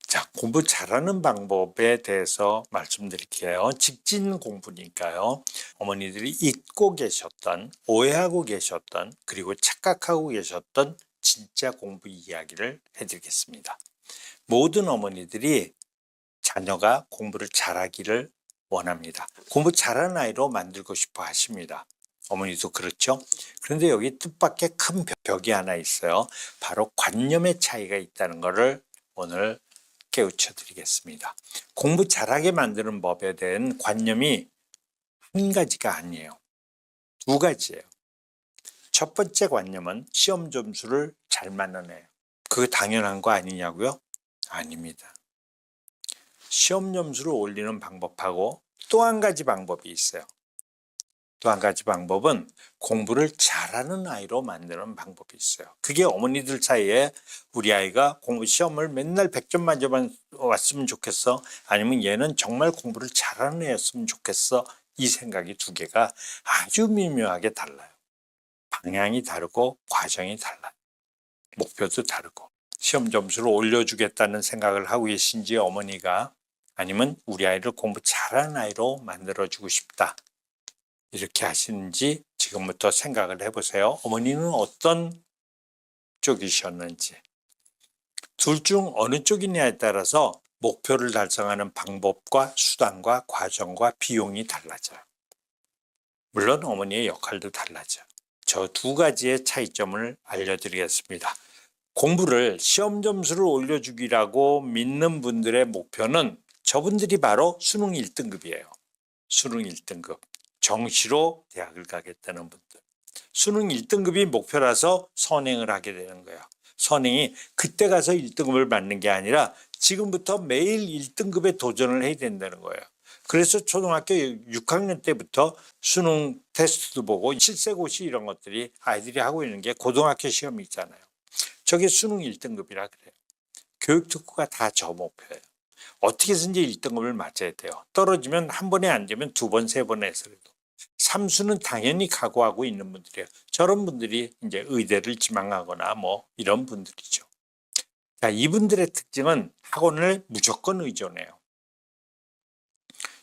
자, 공부 잘하는 방법에 대해서 말씀드릴게요. 직진 공부니까요. 어머니들이 잊고 계셨던, 오해하고 계셨던, 그리고 착각하고 계셨던 진짜 공부 이야기를 해드리겠습니다. 모든 어머니들이 자녀가 공부를 잘하기를 원합니다. 공부 잘하는 아이로 만들고 싶어 하십니다. 어머니도 그렇죠? 그런데 여기 뜻밖의 큰 벽이 하나 있어요. 바로 관념의 차이가 있다는 것을 오늘 깨우쳐 드리겠습니다. 공부 잘하게 만드는 법에 대한 관념이 한 가지가 아니에요. 두 가지예요. 첫 번째 관념은 시험 점수를 잘 맞는 애예요. 그거 당연한 거 아니냐고요? 아닙니다. 시험 점수를 올리는 방법하고 또 한 가지 방법이 있어요. 또 한 가지 방법은 공부를 잘하는 아이로 만드는 방법이 있어요. 그게 어머니들 사이에 우리 아이가 공부 시험을 맨날 100점 만점만 왔으면 좋겠어. 아니면 얘는 정말 공부를 잘하는 애였으면 좋겠어. 이 생각이 두 개가 아주 미묘하게 달라요. 방향이 다르고 과정이 달라요. 목표도 다르고. 시험 점수를 올려주겠다는 생각을 하고 계신지 어머니가 아니면 우리 아이를 공부 잘하는 아이로 만들어주고 싶다. 이렇게 하시는지 지금부터 생각을 해보세요. 어머니는 어떤 쪽이셨는지. 둘 중 어느 쪽이냐에 따라서 목표를 달성하는 방법과 수단과 과정과 비용이 달라져요. 물론 어머니의 역할도 달라져요. 저 두 가지의 차이점을 알려드리겠습니다. 공부를 시험 점수를 올려주기라고 믿는 분들의 목표는 저분들이 바로 수능 1등급이에요. 수능 1등급. 정시로 대학을 가겠다는 분들. 수능 1등급이 목표라서 선행을 하게 되는 거예요. 선행이 그때 가서 1등급을 받는 게 아니라 지금부터 매일 1등급에 도전을 해야 된다는 거예요. 그래서 초등학교 6학년 때부터 수능 테스트도 보고 실세고시 이런 것들이 아이들이 하고 있는 게 고등학교 시험이 있잖아요. 저게 수능 1등급이라 그래요. 교육특구가 다 저 목표예요. 어떻게든지 1등급을 맞아야 돼요. 떨어지면 한 번에 안 되면 두 번, 세 번 해서라도. 삼수는 당연히 각오하고 있는 분들이에요. 저런 분들이 이제 의대를 지망하거나 뭐 이런 분들이죠. 자, 이분들의 특징은 학원을 무조건 의존해요.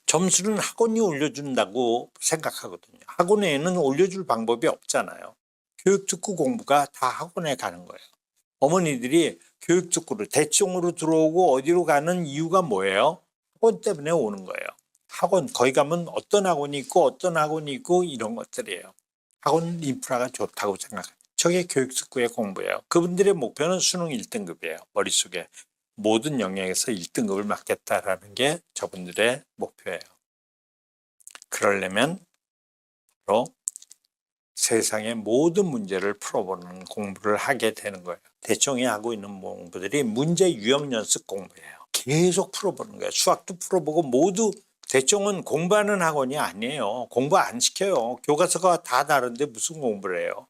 점수는 학원이 올려준다고 생각하거든요. 학원에는 올려줄 방법이 없잖아요. 교육특구 공부가 다 학원에 가는 거예요. 어머니들이 교육특구로 대충으로 들어오고 어디로 가는 이유가 뭐예요? 학원 때문에 오는 거예요. 학원, 거기 가면 어떤 학원이 있고 어떤 학원이 있고 이런 것들이에요. 학원 인프라가 좋다고 생각해요. 저게 교육특구의 공부예요. 그분들의 목표는 수능 1등급이에요. 머릿속에 모든 영역에서 1등급을 맞겠다라는 게 저분들의 목표예요. 그러려면 바로 세상의 모든 문제를 풀어보는 공부를 하게 되는 거예요. 대충이 하고 있는 공부들이 문제 유형 연습 공부예요. 계속 풀어보는 거예요. 수학도 풀어보고 모두 대충은 공부하는 학원이 아니에요. 공부 안 시켜요. 교과서가 다 다른데 무슨 공부를 해요.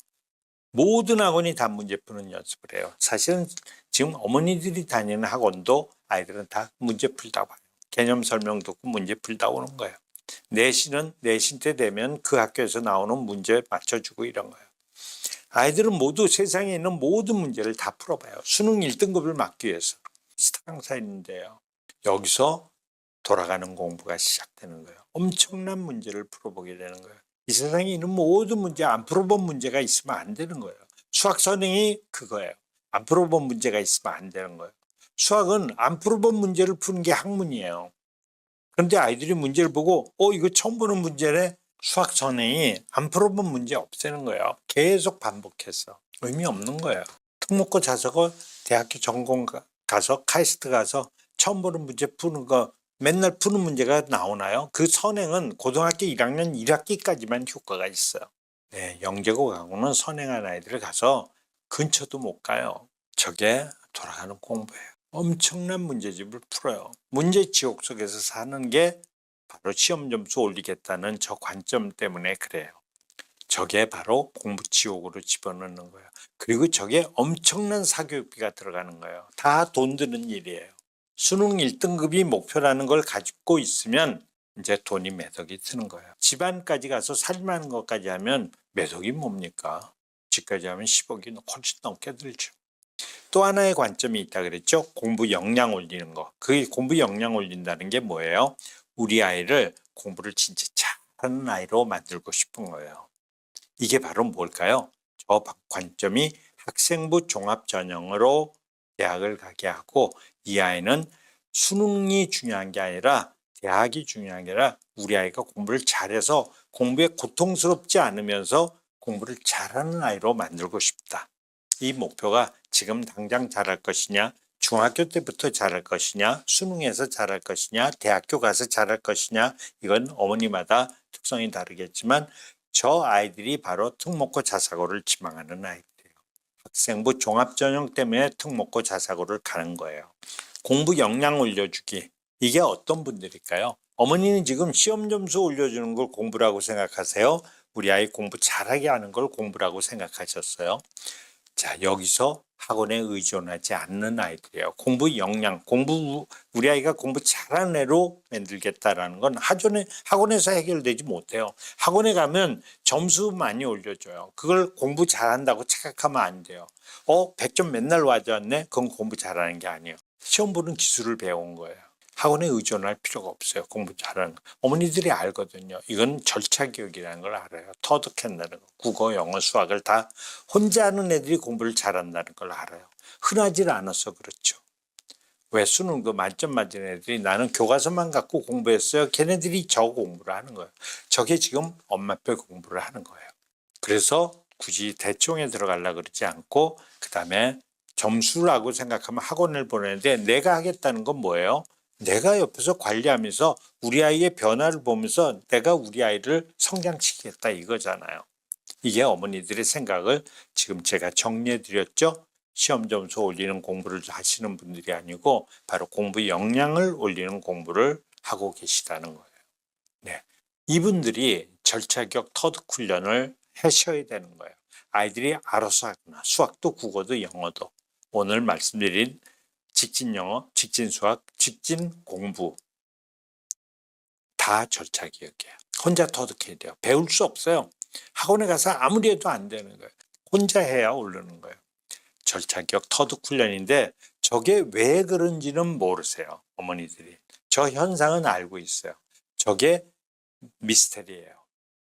모든 학원이 다 문제 푸는 연습을 해요. 사실은 지금 어머니들이 다니는 학원도 아이들은 다 문제 풀다 봐요. 개념 설명 듣고 문제 풀다 오는 거예요. 내신은 내신 때 되면 그 학교에서 나오는 문제 맞춰주고 이런 거예요. 아이들은 모두 세상에 있는 모든 문제를 다 풀어봐요. 수능 1등급을 맞기 위해서. 스타 강사인데요. 여기서 돌아가는 공부가 시작되는 거예요. 엄청난 문제를 풀어보게 되는 거예요. 이 세상에 있는 모든 문제, 안 풀어본 문제가 있으면 안 되는 거예요. 수학 선행이 그거예요. 안 풀어본 문제가 있으면 안 되는 거예요. 수학은 안 풀어본 문제를 푸는 게 학문이에요. 그런데 아이들이 문제를 보고 이거 처음 보는 문제네. 수학 선행이 안 풀어본 문제 없애는 거예요. 계속 반복해서. 의미 없는 거예요. 특목고 자서고 대학교 전공 가서 카이스트 가서 처음 보는 문제 푸는 거 맨날 푸는 문제가 나오나요? 그 선행은 고등학교 1학년 1학기까지만 효과가 있어요. 네, 영재고 가고는 선행한 아이들을 가서 근처도 못 가요. 저게 돌아가는 공부예요. 엄청난 문제집을 풀어요. 문제 지옥 속에서 사는 게 바로 시험 점수 올리겠다는 저 관점 때문에 그래요. 저게 바로 공부 지옥으로 집어넣는 거예요. 그리고 저게 엄청난 사교육비가 들어가는 거예요. 다 돈 드는 일이에요. 수능 1등급이 목표라는 걸 가지고 있으면 이제 돈이 매덕이 드는 거예요. 집안까지 가서 살림하는 것까지 하면 매덕이 뭡니까? 집까지 하면 10억이 훨씬 넘게 들죠. 또 하나의 관점이 있다 그랬죠. 공부 역량 올리는 거. 그 공부 역량 올린다는 게 뭐예요? 우리 아이를 공부를 진짜 잘하는 아이로 만들고 싶은 거예요. 이게 바로 뭘까요? 저 관점이 학생부 종합전형으로 대학을 가게 하고 이 아이는 수능이 중요한 게 아니라 대학이 중요한 게 아니라 우리 아이가 공부를 잘해서 공부에 고통스럽지 않으면서 공부를 잘하는 아이로 만들고 싶다. 이 목표가 지금 당장 잘할 것이냐, 중학교 때부터 잘할 것이냐, 수능에서 잘할 것이냐, 대학교 가서 잘할 것이냐, 이건 어머니마다 특성이 다르겠지만 저 아이들이 바로 특목고 자사고를 지망하는 아이들이에요. 학생부 종합전형 때문에 특목고 자사고를 가는 거예요. 공부 역량 올려주기. 이게 어떤 분들일까요? 어머니는 지금 시험 점수 올려주는 걸 공부라고 생각하세요? 우리 아이 공부 잘하게 하는 걸 공부라고 생각하셨어요? 자, 여기서 학원에 의존하지 않는 아이들이에요. 공부 역량, 우리 아이가 공부 잘하는 애로 만들겠다라는 건 학원에서 해결되지 못해요. 학원에 가면 점수 많이 올려줘요. 그걸 공부 잘한다고 착각하면 안 돼요. 100점 맨날 와줬네? 그건 공부 잘하는 게 아니에요. 시험 보는 기술을 배운 거예요. 학원에 의존할 필요가 없어요. 공부 잘하는 거. 어머니들이 알거든요. 이건 절차 교육이라는 걸 알아요. 터득한다는 거. 국어, 영어, 수학을 다 혼자 하는 애들이 공부를 잘한다는 걸 알아요. 흔하지 않아서 그렇죠. 왜 수능도 만점 맞은 애들이 나는 교과서만 갖고 공부했어요. 걔네들이 저 공부를 하는 거예요. 저게 지금 엄마표 공부를 하는 거예요. 그래서 굳이 대충에 들어가려고 그러지 않고 그다음에 점수라고 생각하면 학원을 보내는데 내가 하겠다는 건 뭐예요? 내가 옆에서 관리하면서 우리 아이의 변화를 보면서 내가 우리 아이를 성장시키겠다 이거잖아요. 이게 어머니들의 생각을 지금 제가 정리해 드렸죠. 시험 점수 올리는 공부를 하시는 분들이 아니고 바로 공부 역량을 올리는 공부를 하고 계시다는 거예요. 네. 이분들이 절차격 터득 훈련을 하셔야 되는 거예요. 아이들이 알아서 하거나 수학도 국어도 영어도 오늘 말씀드린 직진 영어, 직진 수학, 직진 공부 다 절차기억이에요. 혼자 터득해야 돼요. 배울 수 없어요. 학원에 가서 아무리 해도 안 되는 거예요. 혼자 해야 오르는 거예요. 절차기억 터득 훈련인데 저게 왜 그런지는 모르세요. 어머니들이. 저 현상은 알고 있어요. 저게 미스테리예요.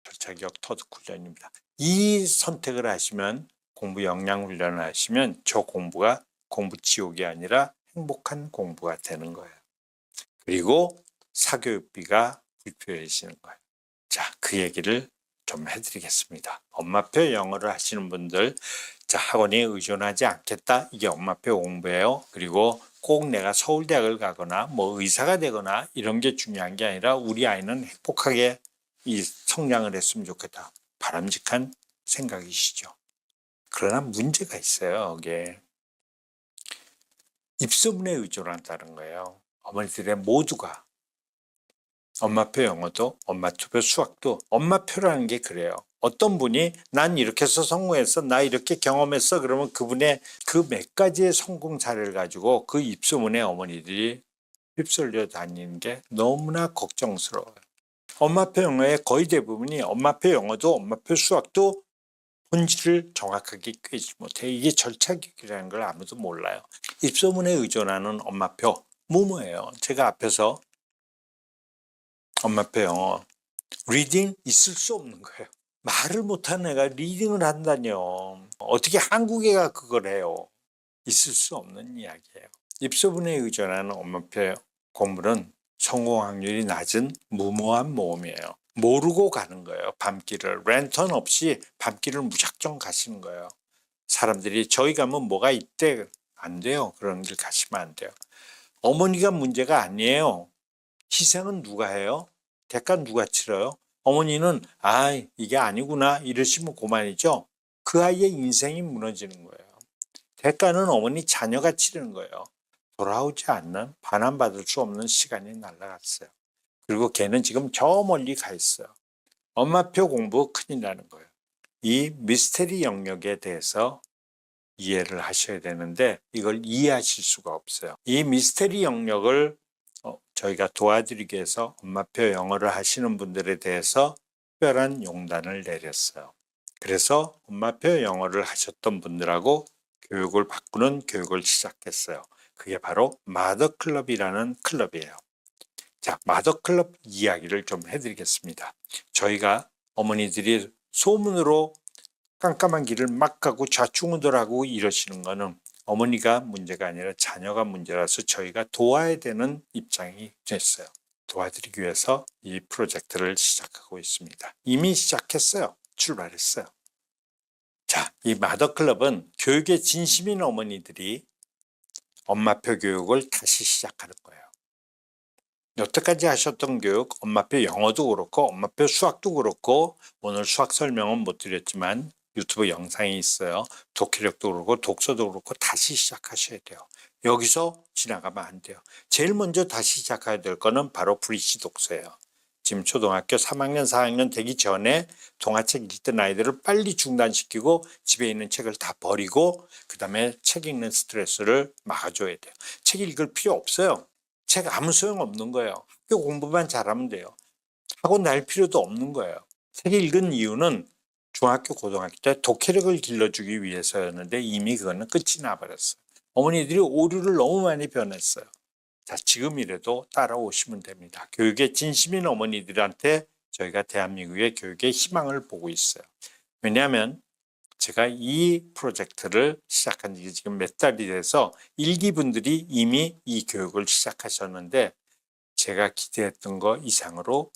절차기억 터득 훈련입니다. 이 선택을 하시면 공부 역량 훈련을 하시면 저 공부가 공부 지옥이 아니라 행복한 공부가 되는 거예요. 그리고 사교육비가 불필요해지는 거예요. 자, 그 얘기를 좀 해드리겠습니다. 엄마표 영어를 하시는 분들, 자, 학원에 의존하지 않겠다. 이게 엄마표 공부예요. 그리고 꼭 내가 서울대학을 가거나 뭐 의사가 되거나 이런 게 중요한 게 아니라 우리 아이는 행복하게 이 성장을 했으면 좋겠다. 바람직한 생각이시죠. 그러나 문제가 있어요. 이게 입소문에 의존한다는 거예요. 어머니들의 모두가 엄마표 영어도 엄마표 수학도 엄마표라는 게 그래요. 어떤 분이 난 이렇게 해서 성공했어, 나 이렇게 경험했어, 그러면 그분의 그 몇 가지의 성공 사례를 가지고 그 입소문에 어머니들이 휩쓸려 다니는 게 너무나 걱정스러워요. 엄마표 영어의 거의 대부분이 엄마표 영어도 엄마표 수학도 본질을 정확하게 꿰지 못해. 이게 절차기이라는 걸 아무도 몰라요. 입소문에 의존하는 엄마표 뭐예요? 제가 앞에서 엄마표 영어 리딩 있을 수 없는 거예요. 말을 못하는 애가 리딩을 한다뇨. 어떻게 한국 애가 그걸 해요? 있을 수 없는 이야기예요. 입소문에 의존하는 엄마표 공부는 성공 확률이 낮은 무모한 모험이에요. 모르고 가는 거예요. 밤길을. 랜턴 없이 밤길을 무작정 가시는 거예요. 사람들이 저희 가면 뭐가 있대. 안 돼요. 그런 길 가시면 안 돼요. 어머니가 문제가 아니에요. 희생은 누가 해요? 대가 누가 치러요? 어머니는 이게 아니구나 이러시면 그만이죠. 그 아이의 인생이 무너지는 거예요. 대가는 어머니 자녀가 치르는 거예요. 돌아오지 않는 반환받을 수 없는 시간이 날아갔어요. 그리고 걔는 지금 저 멀리 가 있어요. 엄마표 공부 큰일 나는 거예요. 이 미스테리 영역에 대해서 이해를 하셔야 되는데 이걸 이해하실 수가 없어요. 이 미스테리 영역을 저희가 도와드리기 위해서 엄마표 영어를 하시는 분들에 대해서 특별한 용단을 내렸어요. 그래서 엄마표 영어를 하셨던 분들하고 교육을 바꾸는 교육을 시작했어요. 그게 바로 마더클럽이라는 클럽이에요. 자, 마더클럽 이야기를 좀 해드리겠습니다. 저희가 어머니들이 소문으로 깜깜한 길을 막 가고 좌충우돌하고 이러시는 거는 어머니가 문제가 아니라 자녀가 문제라서 저희가 도와야 되는 입장이 됐어요. 도와드리기 위해서 이 프로젝트를 시작하고 있습니다. 이미 시작했어요. 출발했어요. 자, 이 마더클럽은 교육에 진심인 어머니들이 엄마표 교육을 다시 시작하는 거예요. 여태까지 하셨던 교육, 엄마표 영어도 그렇고 엄마표 수학도 그렇고 오늘 수학 설명은 못 드렸지만 유튜브 영상이 있어요. 독해력도 그렇고 독서도 그렇고 다시 시작하셔야 돼요. 여기서 지나가면 안 돼요. 제일 먼저 다시 시작해야 될 거는 바로 브릿지 독서예요. 지금 초등학교 3학년, 4학년 되기 전에 동화책 읽던 아이들을 빨리 중단시키고 집에 있는 책을 다 버리고 그 다음에 책 읽는 스트레스를 막아줘야 돼요. 책 읽을 필요 없어요. 책 아무 소용 없는 거예요. 학교 공부만 잘하면 돼요. 학원 다닐 필요도 없는 거예요. 책 읽은 이유는 중학교, 고등학교 때 독해력을 길러주기 위해서였는데 이미 그거는 끝이 나버렸어요. 어머니들이 오류를 너무 많이 변했어요. 자, 지금이라도 따라오시면 됩니다. 교육에 진심인 어머니들한테 저희가 대한민국의 교육에 희망을 보고 있어요. 왜냐하면 제가 이 프로젝트를 시작한 지 지금 몇 달이 돼서 일기분들이 이미 이 교육을 시작하셨는데 제가 기대했던 거 이상으로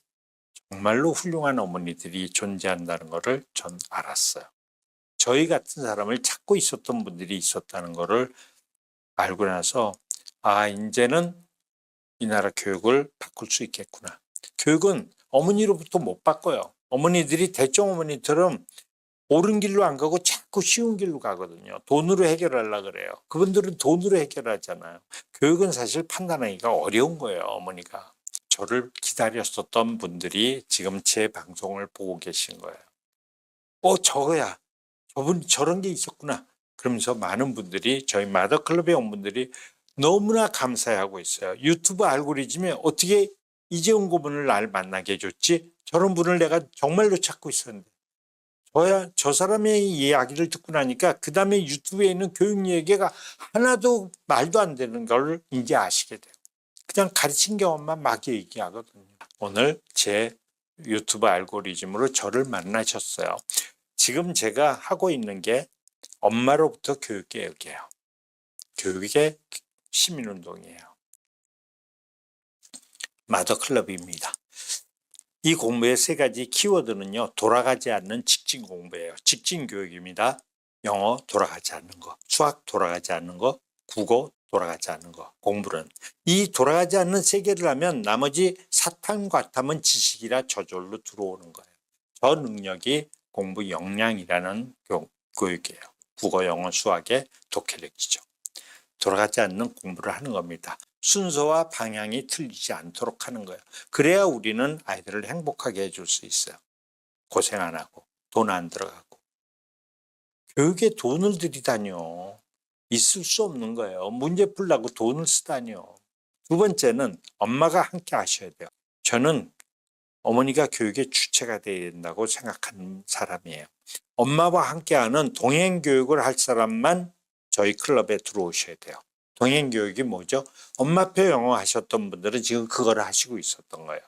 정말로 훌륭한 어머니들이 존재한다는 것을 전 알았어요. 저희 같은 사람을 찾고 있었던 분들이 있었다는 것을 알고 나서 이제는 이 나라 교육을 바꿀 수 있겠구나. 교육은 어머니로부터 못 바꿔요. 어머니들이 대충 어머니처럼 옳은 길로 안 가고 자꾸 쉬운 길로 가거든요. 돈으로 해결하려고 그래요. 그분들은 돈으로 해결하잖아요. 교육은 사실 판단하기가 어려운 거예요. 어머니가. 저를 기다렸었던 분들이 지금 제 방송을 보고 계신 거예요. 저거야. 저분 저런 게 있었구나. 그러면서 많은 분들이 저희 마더클럽에 온 분들이 너무나 감사해하고 있어요. 유튜브 알고리즘에 어떻게 이재용 고문을 날 만나게 해줬지? 저런 분을 내가 정말로 찾고 있었는데. 저 사람의 이야기를 듣고 나니까 그 다음에 유튜브에 있는 교육 얘기가 하나도 말도 안 되는 걸 이제 아시게 돼요. 그냥 가르친 경험만 막 얘기하거든요. 오늘 제 유튜브 알고리즘으로 저를 만나셨어요. 지금 제가 하고 있는 게 엄마로부터 교육개혁이에요. 교육의 시민운동이에요. 마더클럽입니다. 이 공부의 세 가지 키워드는요. 돌아가지 않는 직진 공부예요. 직진 교육입니다. 영어 돌아가지 않는 거, 수학 돌아가지 않는 거, 국어 돌아가지 않는 거, 공부는. 이 돌아가지 않는 세 개를 하면 나머지 사탐과탐은 지식이라 저절로 들어오는 거예요. 저 능력이 공부 역량이라는 교육이에요. 국어, 영어, 수학의 독해력이죠. 돌아가지 않는 공부를 하는 겁니다. 순서와 방향이 틀리지 않도록 하는 거예요. 그래야 우리는 아이들을 행복하게 해줄 수 있어요. 고생 안 하고 돈 안 들어가고. 교육에 돈을 들이다뇨. 있을 수 없는 거예요. 문제 풀려고 돈을 쓰다뇨. 두 번째는 엄마가 함께 하셔야 돼요. 저는 어머니가 교육의 주체가 되어야 된다고 생각하는 사람이에요. 엄마와 함께하는 동행교육을 할 사람만 저희 클럽에 들어오셔야 돼요. 동행교육이 뭐죠? 엄마표 영어 하셨던 분들은 지금 그거를 하시고 있었던 거예요.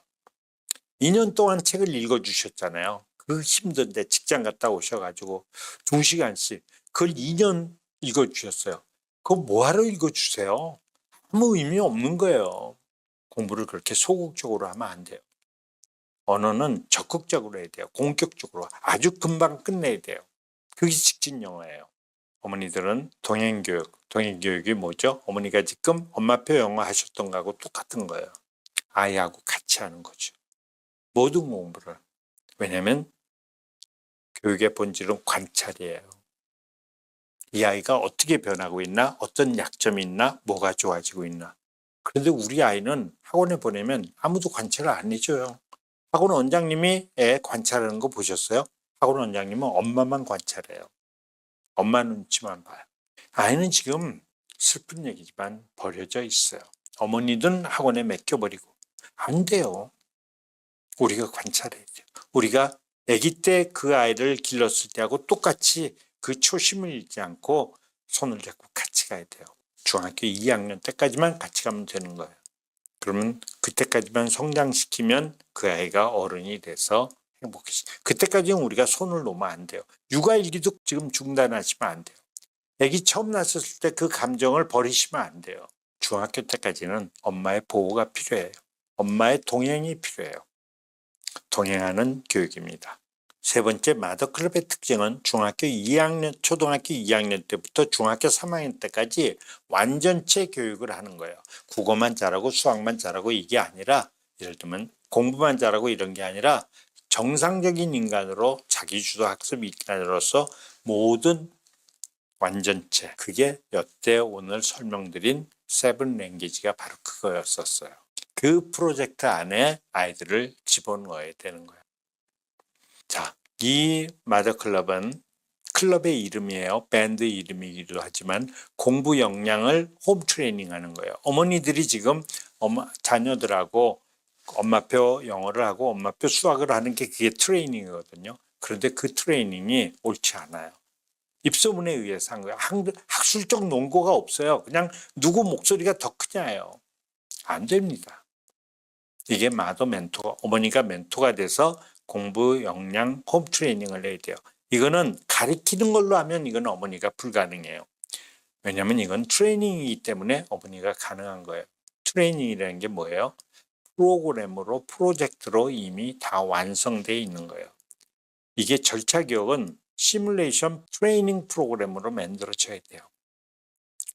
2년 동안 책을 읽어주셨잖아요. 그 힘든데 직장 갔다 오셔가지고 2시간씩 그걸 2년 읽어주셨어요. 그거 뭐하러 읽어주세요? 아무 의미 없는 거예요. 공부를 그렇게 소극적으로 하면 안 돼요. 언어는 적극적으로 해야 돼요. 공격적으로 아주 금방 끝내야 돼요. 그게 직진 영어예요. 어머니들은 동행교육이 뭐죠? 어머니가 지금 엄마표 영어 하셨던 거하고 똑같은 거예요. 아이하고 같이 하는 거죠. 모든 공부를. 왜냐하면 교육의 본질은 관찰이에요. 이 아이가 어떻게 변하고 있나? 어떤 약점이 있나? 뭐가 좋아지고 있나? 그런데 우리 아이는 학원에 보내면 아무도 관찰을 안 해줘요. 학원 원장님이 애 관찰하는 거 보셨어요? 학원 원장님은 엄마만 관찰해요. 엄마 눈치만 봐요. 아이는 지금 슬픈 얘기지만 버려져 있어요. 어머니든 학원에 맡겨버리고. 안 돼요. 우리가 관찰해야죠. 우리가 아기 때 그 아이를 길렀을 때하고 똑같이 그 초심을 잃지 않고 손을 잡고 같이 가야 돼요. 중학교 2학년 때까지만 같이 가면 되는 거예요. 그러면 그때까지만 성장시키면 그 아이가 어른이 돼서 행복해지. 그때까지는 우리가 손을 놓으면 안 돼요. 육아일기도 지금 중단하시면 안 돼요. 아기 처음 낳았을 때 그 감정을 버리시면 안 돼요. 중학교 때까지는 엄마의 보호가 필요해요. 엄마의 동행이 필요해요. 동행하는 교육입니다. 세 번째, 마더클럽의 특징은 중학교 2학년, 초등학교 2학년 때부터 중학교 3학년 때까지 완전체 교육을 하는 거예요. 국어만 잘하고 수학만 잘하고 이게 아니라, 예를 들면 공부만 잘하고 이런 게 아니라 정상적인 인간으로 자기주도 학습 인간으로서 모든 완전체, 그게 여태 오늘 설명드린 세븐 랭귀지가 바로 그거였었어요. 그 프로젝트 안에 아이들을 집어넣어야 되는 거예요. 자, 이 마더클럽은 클럽의 이름이에요. 밴드 이름이기도 하지만 공부 역량을 홈 트레이닝 하는 거예요. 어머니들이 지금 자녀들하고 엄마표 영어를 하고 엄마표 수학을 하는 게 그게 트레이닝이거든요. 그런데 그 트레이닝이 옳지 않아요. 입소문에 의해서 한 거예요. 학술적 논거가 없어요. 그냥 누구 목소리가 더 크냐예요. 안 됩니다. 이게 마더 멘토, 어머니가 멘토가 돼서 공부 역량 홈 트레이닝을 해야 돼요. 이거는 가리키는 걸로 하면 이건 어머니가 불가능해요. 왜냐하면 이건 트레이닝이기 때문에 어머니가 가능한 거예요. 트레이닝이라는 게 뭐예요? 프로그램으로 프로젝트로 이미 다 완성되어 있는 거예요. 이게 절차 기억은 시뮬레이션 트레이닝 프로그램으로 만들어져야 돼요.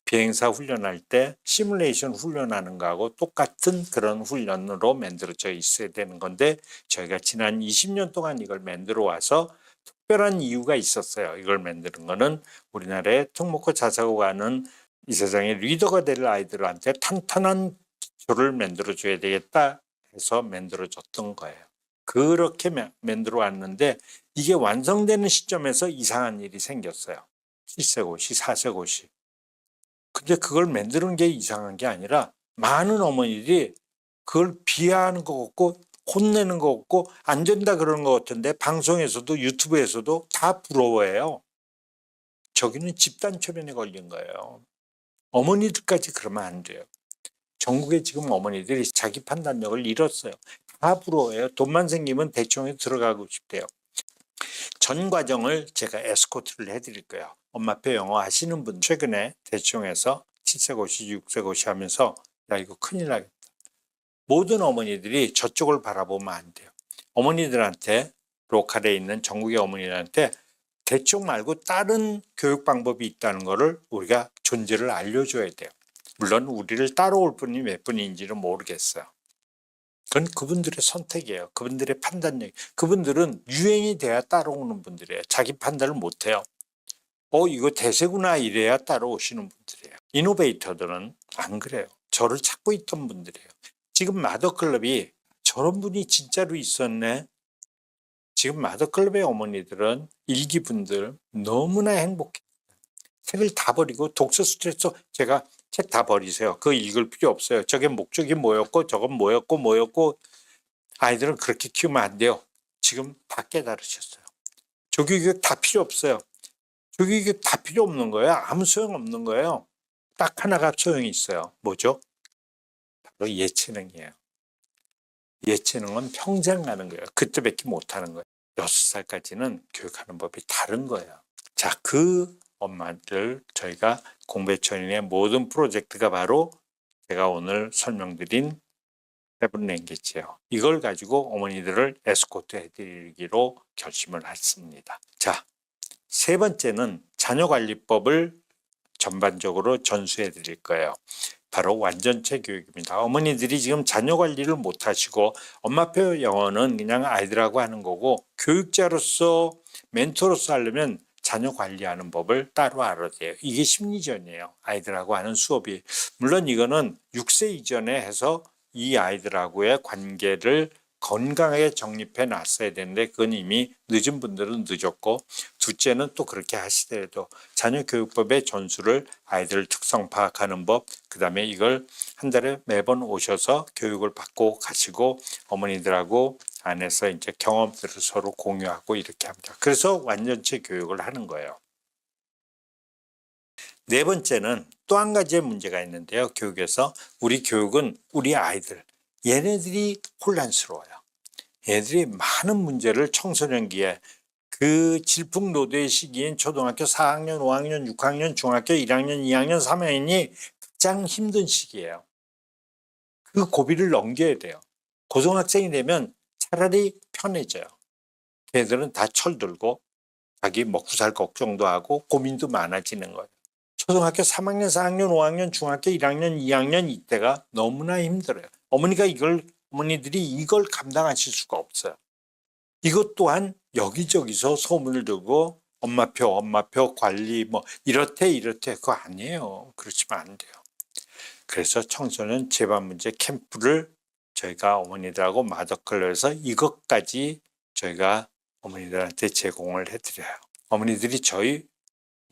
비행사 훈련할 때 시뮬레이션 훈련하는 거하고 똑같은 그런 훈련으로 만들어져 있어야 되는 건데 저희가 지난 20년 동안 이걸 만들어 와서 특별한 이유가 있었어요. 이걸 만드는 거는 우리나라의 특목고 자사고 하는 이 세상의 리더가 될 아이들한테 탄탄한 기초를 만들어줘야 되겠다 해서 만들어졌던 거예요. 그렇게 만들어 왔는데 이게 완성되는 시점에서 이상한 일이 생겼어요. 7세고시, 4세고시. 근데 그걸 만드는 게 이상한 게 아니라 많은 어머니들이 그걸 비하하는 것 같고 혼내는 것 같고 안 된다 그러는 것 같은데 방송에서도 유튜브에서도 다 부러워해요. 저기는 집단 초면에 걸린 거예요. 어머니들까지 그러면 안 돼요. 전국에 지금 어머니들이 자기 판단력을 잃었어요. 다 부러워해요. 돈만 생기면 대충에 들어가고 싶대요. 전 과정을 제가 에스코트를 해드릴 거예요. 엄마표 영어 하시는 분 최근에 대충해서 7세고시, 6세고시 하면서 야 이거 큰일 나겠다. 모든 어머니들이 저쪽을 바라보면 안 돼요. 어머니들한테 로컬에 있는 전국의 어머니들한테 대충 말고 다른 교육 방법이 있다는 거를 우리가 존재를 알려줘야 돼요. 물론 우리를 따라올 분이 몇 분인지는 모르겠어요. 그건 그분들의 선택이에요. 그분들의 판단력. 그분들은 유행이 돼야 따라오는 분들이에요. 자기 판단을 못해요. 이거 대세구나 이래야 따라오시는 분들이에요. 이노베이터들은 안 그래요. 저를 찾고 있던 분들이에요. 지금 마더클럽이 저런 분이 진짜로 있었네. 지금 마더클럽의 어머니들은 일기분들 너무나 행복해요. 책을 다 버리고 독서 스트레스 제가 책 다 버리세요. 그거 읽을 필요 없어요. 저게 목적이 뭐였고 저건 뭐였고 아이들은 그렇게 키우면 안 돼요. 지금 다 깨달으셨어요. 조기교육 다 필요 없어요. 조기교육 다 필요 없는 거예요. 아무 소용 없는 거예요. 딱 하나가 소용이 있어요. 뭐죠? 바로 예체능이에요. 예체능은 평생 가는 거예요. 그때밖에 못하는 거예요. 6살까지는 교육하는 법이 다른 거예요. 자, 그 엄마들 저희가 공배천인의 모든 프로젝트가 바로 제가 오늘 설명드린 세븐 랭귀지예요. 이걸 가지고 어머니들을 에스코트 해드리기로 결심을 했습니다. 자, 세 번째는 자녀관리법을 전반적으로 전수해 드릴 거예요. 바로 완전체 교육입니다. 어머니들이 지금 자녀 관리를 못 하시고 엄마표 영어는 그냥 아이들하고 하는 거고 교육자로서 멘토로서 하려면 자녀 관리하는 법을 따로 알아야 돼요. 이게 심리전이에요. 아이들하고 하는 수업이. 물론 이거는 6세 이전에 해서 이 아이들하고의 관계를 건강하게 정립해 놨어야 되는데 그건 이미 늦은 분들은 늦었고, 둘째는 또 그렇게 하시더라도 자녀교육법의 전수를 아이들 특성 파악하는 법, 그 다음에 이걸 한 달에 매번 오셔서 교육을 받고 가시고 어머니들하고 안에서 이제 경험들을 서로 공유하고 이렇게 합니다. 그래서 완전체 교육을 하는 거예요. 네 번째는 또 한 가지의 문제가 있는데요. 교육에서 우리 교육은 우리 아이들, 얘네들이 혼란스러워요. 얘들이 많은 문제를 청소년기에 그 질풍노도의 시기인 초등학교 4학년, 5학년, 6학년, 중학교 1학년, 2학년, 3학년이 가장 힘든 시기예요. 그 고비를 넘겨야 돼요. 고등학생이 되면 차라리 편해져요. 걔들은 다 철들고 자기 먹고 살 걱정도 하고 고민도 많아지는 거예요. 초등학교 3학년, 4학년, 5학년, 중학교 1학년, 2학년 이때가 너무나 힘들어요. 어머니들이 이걸 감당하실 수가 없어요. 이것 또한 여기저기서 소문을 두고 엄마표 관리 뭐 이렇대 그거 아니에요. 그렇지만 안 돼요. 그래서 청소년 재반 문제 캠프를 저희가 어머니들하고 마더클럽에서 이것까지 저희가 어머니들한테 제공을 해드려요. 어머니들이 저희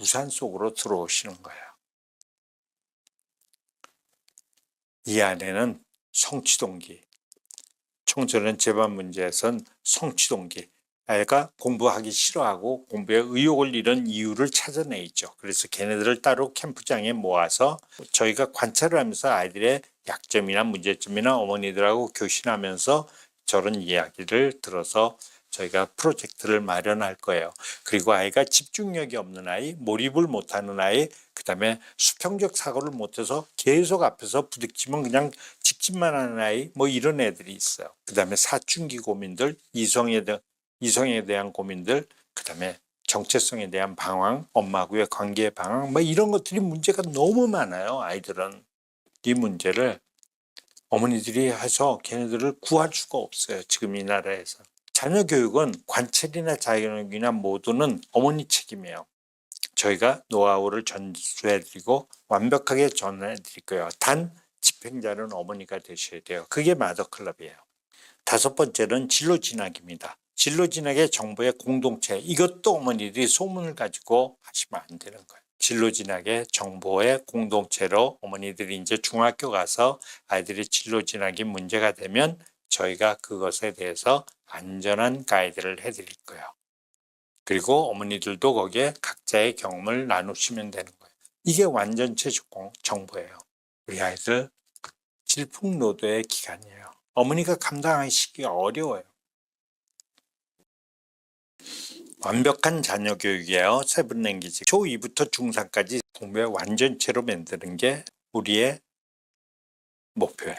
우산 속으로 들어오시는 거예요. 이 안에는 성취동기, 청소년 재반 문제에선 성취동기, 아이가 공부하기 싫어하고 공부에 의욕을 잃은 이유를 찾아내죠. 그래서 걔네들을 따로 캠프장에 모아서 저희가 관찰을 하면서 아이들의 약점이나 문제점이나 어머니들하고 교신하면서 저런 이야기를 들어서 저희가 프로젝트를 마련할 거예요. 그리고 아이가 집중력이 없는 아이, 몰입을 못하는 아이, 그 다음에 수평적 사고를 못해서 계속 앞에서 부딪히면 그냥 직진만 하는 아이, 뭐 이런 애들이 있어요. 그 다음에 사춘기 고민들, 이성에 대한 고민들, 그 다음에 정체성에 대한 방황, 엄마하고의 관계의 방황, 뭐 이런 것들이 문제가 너무 많아요. 아이들은 이 문제를 어머니들이 해서 걔네들을 구할 수가 없어요. 지금 이 나라에서. 자녀 교육은 관찰이나 자격이나 모두는 어머니 책임이에요. 저희가 노하우를 전수해드리고 완벽하게 전해드릴 거예요. 단 집행자는 어머니가 되셔야 돼요. 그게 마더클럽이에요. 다섯 번째는 진로진학입니다. 진로진학의 정보의 공동체, 이것도 어머니들이 소문을 가지고 하시면 안 되는 거예요. 진로진학의 정보의 공동체로 어머니들이 이제 중학교 가서 아이들이 진로진학이 문제가 되면 저희가 그것에 대해서 안전한 가이드를 해드릴 거예요. 그리고 어머니들도 거기에 각자의 경험을 나누시면 되는 거예요. 이게 완전체 정보예요. 우리 아이들 질풍노도의 기간이에요. 어머니가 감당하시기가 어려워요. 완벽한 자녀 교육이에요. 세븐랭귀지. 초2부터 중3까지 공부의 완전체로 만드는 게 우리의 목표예요.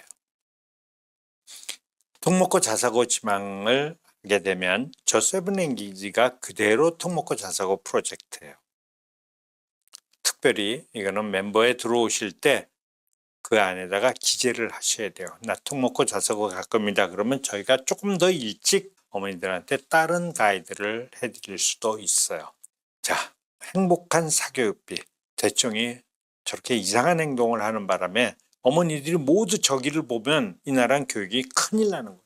톡먹고 자사고 지망을 하게 되면 저 세븐랭귀지가 그대로 톡먹고 자사고 프로젝트예요. 특별히 이거는 멤버에 들어오실 때 그 안에다가 기재를 하셔야 돼요. 나 톡먹고 자사고 갈 겁니다. 그러면 저희가 조금 더 일찍 어머니들한테 다른 가이드를 해드릴 수도 있어요. 자, 행복한 사교육비. 대충이 저렇게 이상한 행동을 하는 바람에 어머니들이 모두 저기를 보면 이 나라는 교육이 큰일 나는 거예요.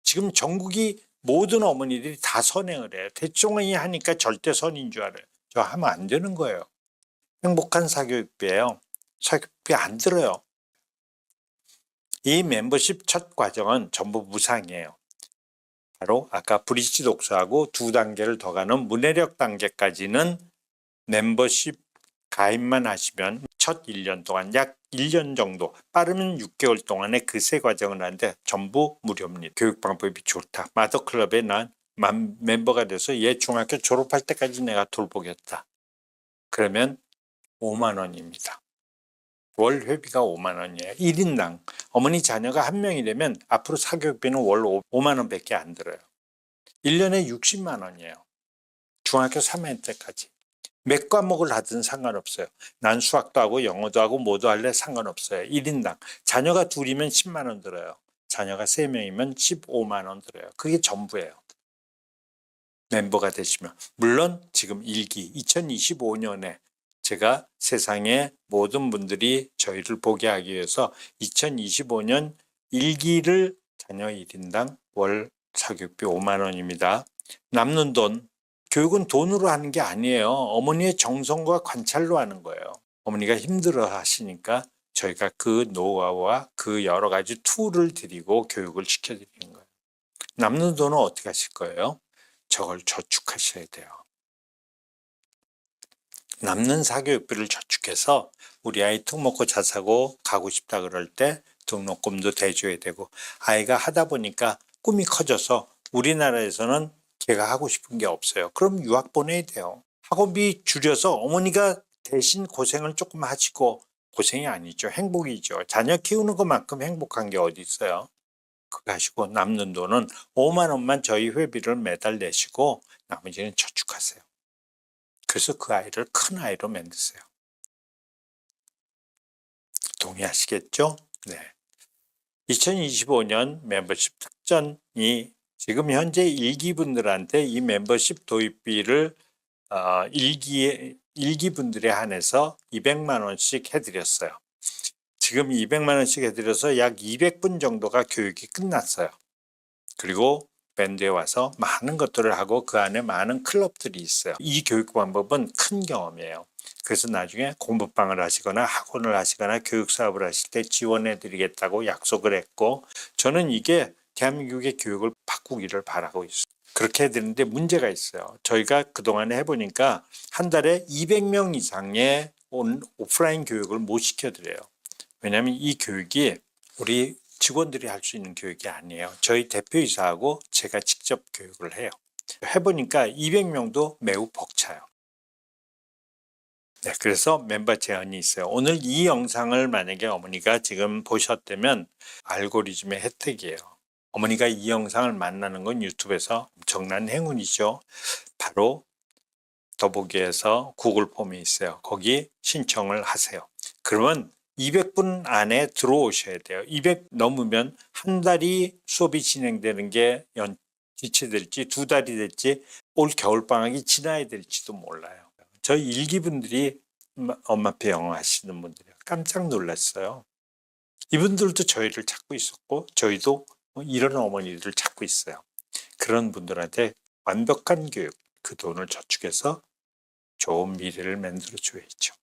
지금 전국이 모든 어머니들이 다 선행을 해요. 대충이 하니까 절대 선인 줄 알아요. 저 하면 안 되는 거예요. 행복한 사교육비예요. 사교육비 안 들어요. 이 멤버십 첫 과정은 전부 무상이에요. 바로 아까 브릿지 독서하고 2단계를 더 가는 문해력 단계까지는 멤버십 가입만 하시면 첫 1년 동안 약 1년 정도, 빠르면 6개월 동안에 그 세 과정을 하는데 전부 무료입니다. 교육 방법이 좋다. 마더클럽에 난 멤버가 돼서 얘 중학교 졸업할 때까지 내가 돌보겠다. 그러면 5만 원입니다. 월 회비가 5만 원이에요. 1인당. 어머니 자녀가 한 명이 되면 앞으로 사교육비는 월 5만 원밖에 안 들어요. 1년에 60만 원이에요. 중학교 3학년 때까지. 몇 과목을 하든 상관없어요. 난 수학도 하고 영어도 하고 뭐도 할래 상관없어요. 1인당. 자녀가 둘이면 10만 원 들어요. 자녀가 3명이면 15만 원 들어요. 그게 전부예요. 멤버가 되시면. 물론 지금 2025년에 제가 세상의 모든 분들이 저희를 보게 하기 위해서 2025년 1기를 자녀 1인당 월 사교육비 5만 원입니다. 남는 돈, 교육은 돈으로 하는 게 아니에요. 어머니의 정성과 관찰로 하는 거예요. 어머니가 힘들어 하시니까 저희가 그 노하우와 그 여러 가지 툴을 드리고 교육을 시켜드리는 거예요. 남는 돈은 어떻게 하실 거예요? 저걸 저축하셔야 돼요. 남는 사교육비를 저축해서 우리 아이 특목고 자사고 가고 싶다 그럴 때 등록금도 대줘야 되고, 아이가 하다 보니까 꿈이 커져서 우리나라에서는 걔가 하고 싶은 게 없어요. 그럼 유학 보내야 돼요. 학원비 줄여서 어머니가 대신 고생을 조금 하시고, 고생이 아니죠. 행복이죠. 자녀 키우는 것만큼 행복한 게 어디 있어요. 그거 하시고 남는 돈은 5만 원만 저희 회비를 매달 내시고 나머지는 저축하세요. 그래서 그 아이를 큰 아이로 만드세요. 동의하시겠죠? 네. 2025년 멤버십 특전이 지금 현재 1기분들한테 이 멤버십 도입비를 1기분들에 한해서 200만 원씩 해드렸어요. 지금 200만 원씩 해드려서 약 200분 정도가 교육이 끝났어요. 그리고 밴드에 와서 많은 것들을 하고 그 안에 많은 클럽들이 있어요. 이 교육 방법은 큰 경험이에요. 그래서 나중에 공부방을 하시거나 학원을 하시거나 교육 사업을 하실 때 지원해 드리겠다고 약속을 했고, 저는 이게 대한민국의 교육을 바꾸기를 바라고 있어요. 그렇게 해드리는데 문제가 있어요. 저희가 그동안에 해보니까 한 달에 200명 이상의 오프라인 교육을 못 시켜드려요. 왜냐하면 이 교육이 우리 직원들이 할 수 있는 교육이 아니에요. 저희 대표이사하고 제가 직접 교육을 해요. 해보니까 200명도 매우 벅차요. 네, 그래서 멤버 제한이 있어요. 오늘 이 영상을 만약에 어머니가 지금 보셨다면 알고리즘의 혜택이에요. 어머니가 이 영상을 만나는 건 유튜브에서 엄청난 행운이죠. 바로 더보기에서 구글 폼이 있어요. 거기 신청을 하세요. 그러면 200분 안에 들어오셔야 돼요. 200 넘으면 한 달이 수업이 진행되는 게 지체될지 2달이 될지 올 겨울방학이 지나야 될지도 몰라요. 저희 일기분들이 엄마표 영어 하시는 분들이요. 깜짝 놀랐어요. 이분들도 저희를 찾고 있었고 저희도 이런 어머니들을 찾고 있어요. 그런 분들한테 완벽한 교육, 그 돈을 저축해서 좋은 미래를 만들어 줘야죠.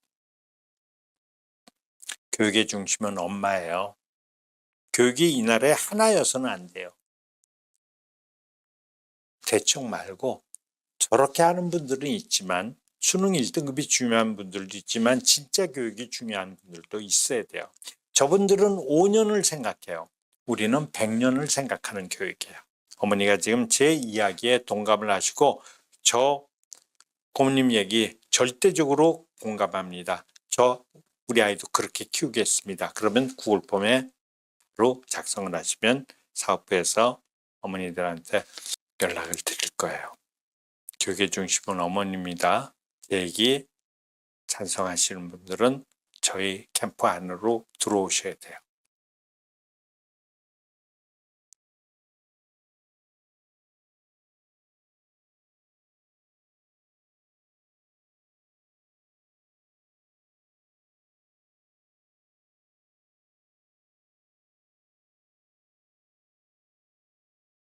교육의 중심은 엄마예요. 교육이 이 나라에 하나여서는 안 돼요. 대충 말고 저렇게 하는 분들은 있지만, 수능 1등급이 중요한 분들도 있지만 진짜 교육이 중요한 분들도 있어야 돼요. 저분들은 5년을 생각해요. 우리는 100년을 생각하는 교육이에요. 어머니가 지금 제 이야기에 동감을 하시고 저 고모님 얘기 절대적으로 공감합니다. 우리 아이도 그렇게 키우겠습니다. 그러면 구글폼에 로 작성을 하시면 사업부에서 어머니들한테 연락을 드릴 거예요. 교육의 중심은 어머니입니다. 제 얘기 찬성하시는 분들은 저희 캠프 안으로 들어오셔야 돼요.